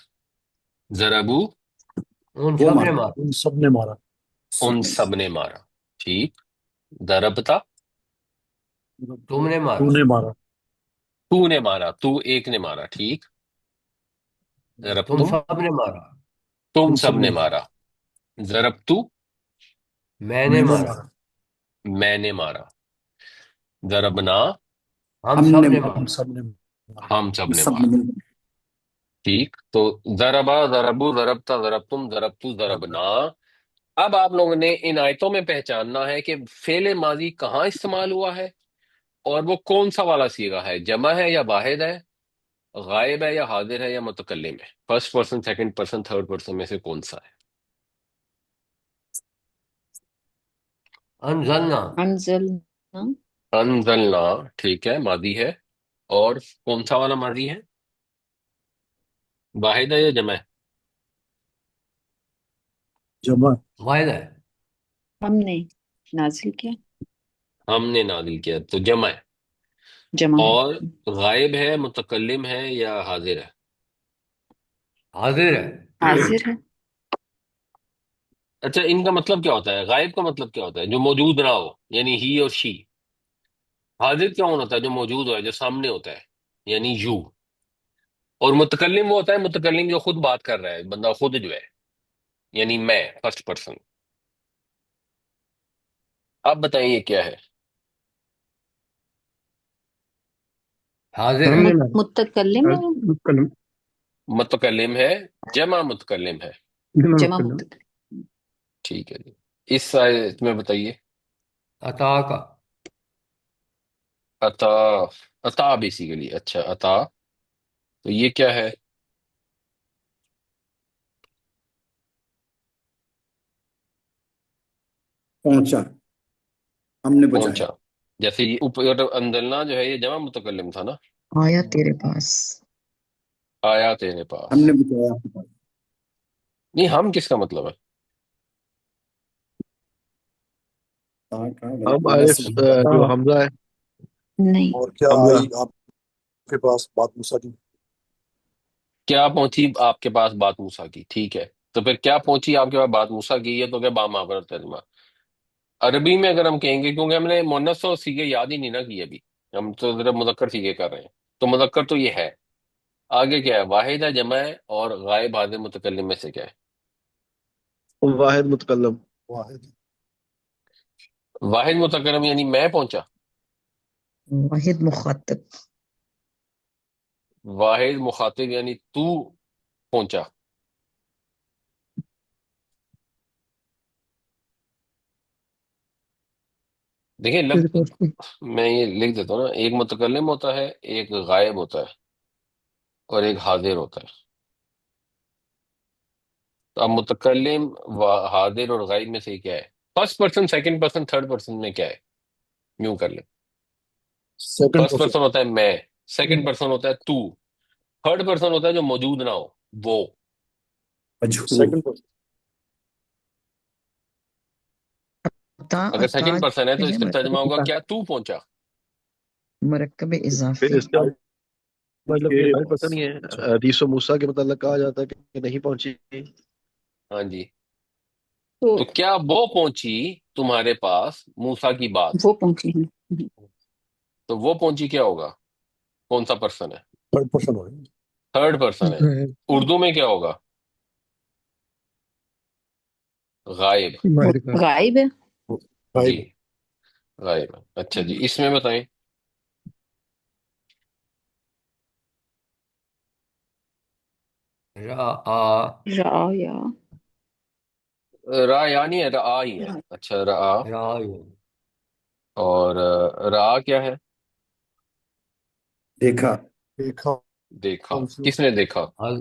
[SPEAKER 1] ضربو،
[SPEAKER 5] ان
[SPEAKER 2] وہ
[SPEAKER 5] سب نے
[SPEAKER 2] مارا.
[SPEAKER 5] مارا.
[SPEAKER 3] ان سب نے مارا.
[SPEAKER 2] سب
[SPEAKER 1] ان
[SPEAKER 2] نے
[SPEAKER 1] سب نے مارا. ٹھیک. ضربتا،
[SPEAKER 5] تم نے
[SPEAKER 3] تو
[SPEAKER 5] مارا.
[SPEAKER 3] نے مارا.
[SPEAKER 1] تو نے مارا، تو ایک نے مارا. ٹھیک.
[SPEAKER 5] تم
[SPEAKER 1] ضربتم،
[SPEAKER 5] سب نے مارا.
[SPEAKER 1] تم
[SPEAKER 3] تم
[SPEAKER 1] سب
[SPEAKER 3] سب
[SPEAKER 1] نے
[SPEAKER 3] نے
[SPEAKER 1] مارا. ضربتو،
[SPEAKER 5] میں نے
[SPEAKER 3] میں نے
[SPEAKER 5] مارا.
[SPEAKER 3] مارا.
[SPEAKER 1] میں نے مارا. ضربنا،
[SPEAKER 5] ہم
[SPEAKER 2] ہم
[SPEAKER 5] سب
[SPEAKER 2] نے
[SPEAKER 5] نے
[SPEAKER 2] مارا.
[SPEAKER 3] ہم
[SPEAKER 5] مارا.
[SPEAKER 3] سب نے مارا.
[SPEAKER 1] ہم سب
[SPEAKER 2] ہم
[SPEAKER 1] نے
[SPEAKER 2] سب نے
[SPEAKER 1] مارا.
[SPEAKER 2] مل کر.
[SPEAKER 1] ٹھیک. تو ضربا، ضربو، ضربتا، ضربتم، ضربتو، ضربنا. اب آپ لوگوں نے ان آیتوں میں پہچاننا ہے کہ فعل ماضی کہاں استعمال ہوا ہے، اور وہ کون سا والا صیغہ ہے، جمع ہے یا واحد ہے، غائب ہے یا حاضر ہے یا متکلم ہے، first person, second person, third person میں سے کون سا ہے.
[SPEAKER 5] انزلنا.
[SPEAKER 4] انزلنا.
[SPEAKER 1] انزلنا، ٹھیک ہے، ماضی ہے. اور کون سا والا ماضی ہے، واحد ہے یا جمع ہے.
[SPEAKER 3] جمع.
[SPEAKER 5] واحد ہے.
[SPEAKER 4] ہم نے نازل کیا.
[SPEAKER 1] ہم نے نازل کیا تو جمع ہے.
[SPEAKER 4] جمع ہے.
[SPEAKER 1] اور غائب ہے، متکلم ہے یا حاضر ہے.
[SPEAKER 5] حاضر ہے.
[SPEAKER 4] حاضر ہے.
[SPEAKER 1] اچھا، ان کا مطلب کیا ہوتا ہے، غائب کا مطلب کیا ہوتا ہے، جو موجود نہ ہو یعنی ہی اور شی. حاضر کیا ہوتا ہے، جو موجود ہو ہے، جو سامنے ہوتا ہے یعنی یو. اور متکلم وہ ہوتا ہے، متکلم جو خود بات کر رہا ہے، بندہ خود جو ہے، یعنی میں، فرسٹ پرسن. آپ بتائیں یہ کیا ہے.
[SPEAKER 5] حاضر
[SPEAKER 3] ہم
[SPEAKER 5] ہے.
[SPEAKER 3] نے مارا.
[SPEAKER 4] متکلم ہے.
[SPEAKER 3] متکلم.
[SPEAKER 1] متکلم ہے، جمع متکلم ہے.
[SPEAKER 3] جمع
[SPEAKER 4] جمع
[SPEAKER 3] متکلم.
[SPEAKER 4] متکلم.
[SPEAKER 1] ٹھیک ہے جی. اس آیت میں بتائیے.
[SPEAKER 5] عطا کا.
[SPEAKER 1] عطا، عطا بیسیکلی. اچھا، عطا تو یہ کیا ہے.
[SPEAKER 2] پہنچا. ہم نے
[SPEAKER 1] پہنچا.
[SPEAKER 2] پہنچایا.
[SPEAKER 1] جیسے یہ اوپر اندلنا جو ہے یہ جمع متکلم تھا نا.
[SPEAKER 6] آیا تیرے پاس.
[SPEAKER 1] آیا تیرے پاس.
[SPEAKER 2] ہم نے پہنچایا آپ کے پاس.
[SPEAKER 1] نہیں، ہم کس کا مطلب ہے.
[SPEAKER 2] کہاں کہاں
[SPEAKER 7] ہم
[SPEAKER 2] غلط
[SPEAKER 7] الف
[SPEAKER 2] صحیح بات.
[SPEAKER 7] جو
[SPEAKER 3] ہاں.
[SPEAKER 7] حمزہ ہے.
[SPEAKER 4] نہیں.
[SPEAKER 3] اور کیا
[SPEAKER 7] حمزہ.
[SPEAKER 3] آئی آپ کے پاس بات موسیٰ کی.
[SPEAKER 1] کیا پہنچی آپ کے پاس بات موسیٰ کی. ٹھیک ہے، تو پھر کیا پہنچی آپ کے پاس بات موسیٰ کی، یہ تو کیا بامعنی ترجمہ. عربی میں اگر ہم کہیں گے، کیونکہ ہم نے مؤنث اور صیغے یاد ہی نہیں نہ کیے ابھی، ہم تو صرف مذکر صیغے کر رہے ہیں. تو مذکر تو یہ ہے. آگے کیا ہے، واحد ہے، جمع ہے، اور غائب حاضر متکلم میں سے کیا ہے.
[SPEAKER 7] واحد متکلم.
[SPEAKER 3] واحد.
[SPEAKER 1] واحد متکلم یعنی میں پہنچا.
[SPEAKER 6] واحد مخاطب.
[SPEAKER 1] واحد مخاطب یعنی تو پہنچا. دیکھیں
[SPEAKER 6] تیرے پاس کوئی.
[SPEAKER 1] میں یہ لکھ دیتا ہوں نا، ایک متکلم ہوتا ہے، ایک غائب ہوتا ہے، اور ایک حاضر ہوتا ہے. تو اب متکلم حاضر اور غائب میں سے کیا ہے، first person, second person, third person میں کیا ہے. یوں کر لیں.
[SPEAKER 3] Second
[SPEAKER 1] first
[SPEAKER 3] person.
[SPEAKER 1] پرسن ہوتا ہے میں، سیکنڈ پرسن ہوتا ہے تو، تھرڈ پرسن ہوتا ہے جو موجود نہ ہو وہ.
[SPEAKER 2] مجہول.
[SPEAKER 3] Second person.
[SPEAKER 6] عطا
[SPEAKER 1] اگر
[SPEAKER 6] عطا
[SPEAKER 1] سیکنڈ پرسن ہے
[SPEAKER 6] جو
[SPEAKER 1] تو
[SPEAKER 6] ہے
[SPEAKER 1] اس کا
[SPEAKER 6] مرکب
[SPEAKER 1] ترجمہ ہوگا
[SPEAKER 6] اضافی.
[SPEAKER 1] کیا، تو پہنچا.
[SPEAKER 6] مرکب
[SPEAKER 7] پھر
[SPEAKER 6] اضافی.
[SPEAKER 7] اس کا مطلب کہ
[SPEAKER 3] تیرے
[SPEAKER 7] بھائی پتہ
[SPEAKER 3] پاس.
[SPEAKER 7] نہیں
[SPEAKER 3] اچھا.
[SPEAKER 7] ہے، حدیث و موسیٰ کے متعلق کہا جاتا ہے کہ نہیں پہنچی.
[SPEAKER 1] ہاں جی.
[SPEAKER 4] تو
[SPEAKER 1] تو کیا وہ پہنچی تمہارے پاس موسیٰ کی بات.
[SPEAKER 4] وہ پہنچی ہیں.
[SPEAKER 1] تو وہ پہنچی کیا ہوگا، کون سا پرسن ہے.
[SPEAKER 3] تھرڈ پرسن ہو گئی.
[SPEAKER 1] تھرڈ پرسن ہے. اردو میں کیا ہوگا، غائب.
[SPEAKER 6] معرفت.
[SPEAKER 4] غائب ہے.
[SPEAKER 1] جی،
[SPEAKER 3] غائب.
[SPEAKER 1] غائب ہے. اچھا جی، اس میں بتائیں.
[SPEAKER 5] رعا.
[SPEAKER 4] رایا.
[SPEAKER 1] را یعنی ہے، را ہی ہے. اچھا، را.
[SPEAKER 5] رعا.
[SPEAKER 1] اور را کیا ہے،
[SPEAKER 2] دیکھا.
[SPEAKER 3] دیکھا.
[SPEAKER 1] دیکھا. کس نے دیکھا.
[SPEAKER 5] حل.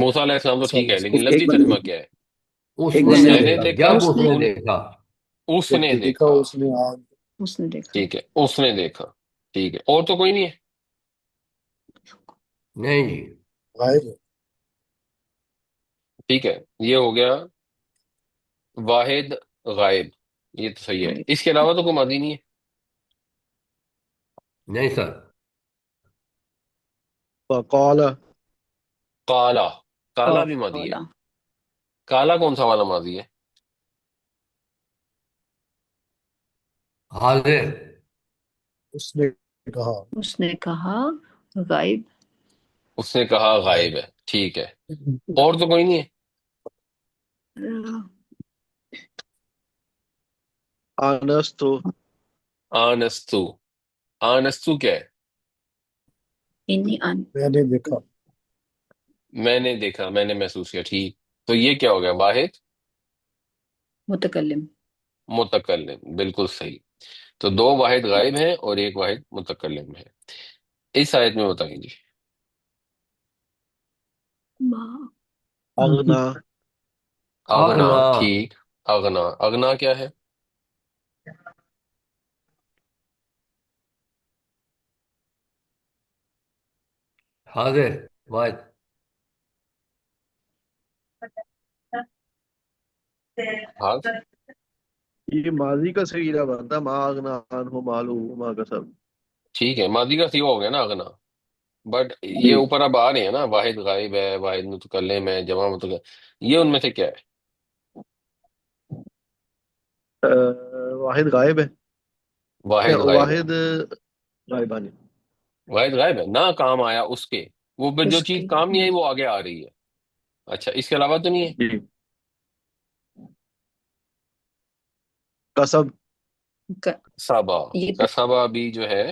[SPEAKER 1] موسیٰ علیہ السلام تو ٹھیک ہے، لیکن
[SPEAKER 2] ایک
[SPEAKER 1] لفظی
[SPEAKER 2] بندے
[SPEAKER 1] ترجمہ کیا ہے؟
[SPEAKER 5] اس
[SPEAKER 2] بندے
[SPEAKER 5] نے
[SPEAKER 1] میں نے
[SPEAKER 5] دیکھا،
[SPEAKER 1] دیکھا،
[SPEAKER 5] جب اس نے
[SPEAKER 1] ان
[SPEAKER 5] دیکھا،
[SPEAKER 1] اس
[SPEAKER 3] جب
[SPEAKER 1] نے
[SPEAKER 3] دیکھا
[SPEAKER 1] دیکھا،
[SPEAKER 3] اس نے آگ
[SPEAKER 4] اس نے دیکھا
[SPEAKER 1] ٹھیک ہے، اس نے دیکھا، ٹھیک ہے، اور تو کوئی نہیں ہے؟
[SPEAKER 5] نہیں جی،
[SPEAKER 3] غائب ہے۔
[SPEAKER 1] ٹھیک ہے، یہ ہو گیا واحد غائب، یہ تو صحیح ہے، اس کے علاوہ تو کوئی ماضی نہیں ہے؟
[SPEAKER 5] نہیں سر،
[SPEAKER 7] فقال
[SPEAKER 1] کالا، کالا بھی ماضی ہے،
[SPEAKER 4] قال
[SPEAKER 1] کالا کون سا والا ماضی ہے؟
[SPEAKER 5] حاضر،
[SPEAKER 3] اس نے کہا
[SPEAKER 4] اس نے کہا غائب
[SPEAKER 1] اس نے کہا
[SPEAKER 3] غائب
[SPEAKER 1] غائب ہے، ٹھیک ہے، اور تو کوئی نہیں ہے؟
[SPEAKER 7] آنست
[SPEAKER 1] آنستو، آنستو کیا ہے؟
[SPEAKER 4] انی ان
[SPEAKER 3] میں نے دیکھا
[SPEAKER 1] میں نے دیکھا، میں نے محسوس کیا، ٹھیک، تو یہ کیا ہو گیا؟ واحد
[SPEAKER 4] متکلم
[SPEAKER 1] متکلم، بالکل صحیح، تو دو واحد غائب ہیں اور ایک واحد متکلم ہے۔ اس آیت میں بتائیں جی،
[SPEAKER 4] ما
[SPEAKER 7] اغنا
[SPEAKER 1] اغنا،
[SPEAKER 5] اغنا،
[SPEAKER 1] ٹھیک، اغنا، اغنا کیا ہے؟
[SPEAKER 5] حاضر، واحد،
[SPEAKER 1] ہاں،
[SPEAKER 7] یہ ماضی کا صیغہ بنتا ما اغنا عنہ مالہ وما کسب۔
[SPEAKER 1] ٹھیک ہے، ماضی کا سیغہ ہو گیا نا اغنا، بٹ یہ
[SPEAKER 7] جی
[SPEAKER 1] اوپر اب آ رہے ہیں نا، واحد غائب ہے، واحد متکلم ہے، جمع متکلم، یہ ان میں سے کیا ہے؟
[SPEAKER 7] واحد غائب ہے،
[SPEAKER 1] واحد غائب ہے،
[SPEAKER 7] واحد غائبانی۔
[SPEAKER 1] واحد غائب ہے، نہ کام آیا اس کے، وہ پھر جو
[SPEAKER 4] اس
[SPEAKER 1] چیز
[SPEAKER 4] کے
[SPEAKER 1] کام نہیں آئی وہ آگے آ رہی ہے۔ اچھا، اس کے علاوہ تو نہیں ہے؟
[SPEAKER 7] جی کسب
[SPEAKER 1] سبا،
[SPEAKER 4] یہ
[SPEAKER 1] کسبا بھی جو ہے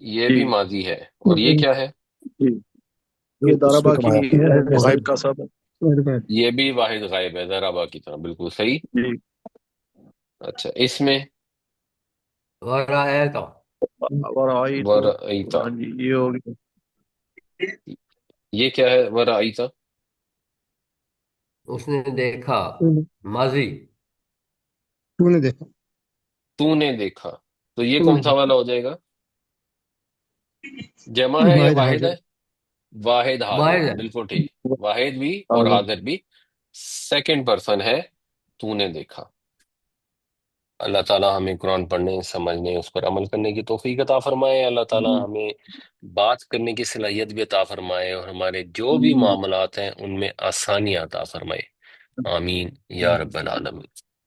[SPEAKER 1] یہ
[SPEAKER 7] جی
[SPEAKER 1] بھی ماضی ہے، اور یہ کیا ہے؟
[SPEAKER 7] جی
[SPEAKER 3] جو
[SPEAKER 7] یہ
[SPEAKER 3] اس نے
[SPEAKER 7] داربا کی
[SPEAKER 3] کمایا
[SPEAKER 7] مثل
[SPEAKER 3] غائب
[SPEAKER 7] کسب ہے۔
[SPEAKER 1] یہ بھی واحد غائب ہے، ذرا کی طرح، بالکل صحیح۔
[SPEAKER 7] جی
[SPEAKER 1] اچھا، اس میں
[SPEAKER 5] ورایتا،
[SPEAKER 7] ورائیت
[SPEAKER 1] ورأیتا،
[SPEAKER 7] ہاں جی یہ ہو گیا۔
[SPEAKER 1] یہ کیا ہے ورأیتا؟
[SPEAKER 5] اس نے دیکھا، ماضی،
[SPEAKER 3] تو نے دیکھا
[SPEAKER 1] تو نے دیکھا، تو یہ کون سا والا ہو جائے گا؟ جمع ہے یا
[SPEAKER 3] واحد
[SPEAKER 1] واحد
[SPEAKER 3] حاضر
[SPEAKER 1] ہے؟ واحد حاضر،
[SPEAKER 5] واحد ہے،
[SPEAKER 1] بالکل ٹھیک، واحد بھی اور
[SPEAKER 7] حاضر۔
[SPEAKER 1] حاضر بھی سیکنڈ پرسن ہے، تو نے دیکھا۔ اللہ تعالیٰ ہمیں قرآن پڑھنے، سمجھنے، اس پر عمل کرنے کی توفیق عطا فرمائے۔ اللہ تعالیٰ ہمیں بات کرنے کی صلاحیت بھی عطا فرمائے، اور ہمارے جو بھی معاملات ہیں ان میں آسانیاں عطا فرمائے۔ آمین یا رب العالمین۔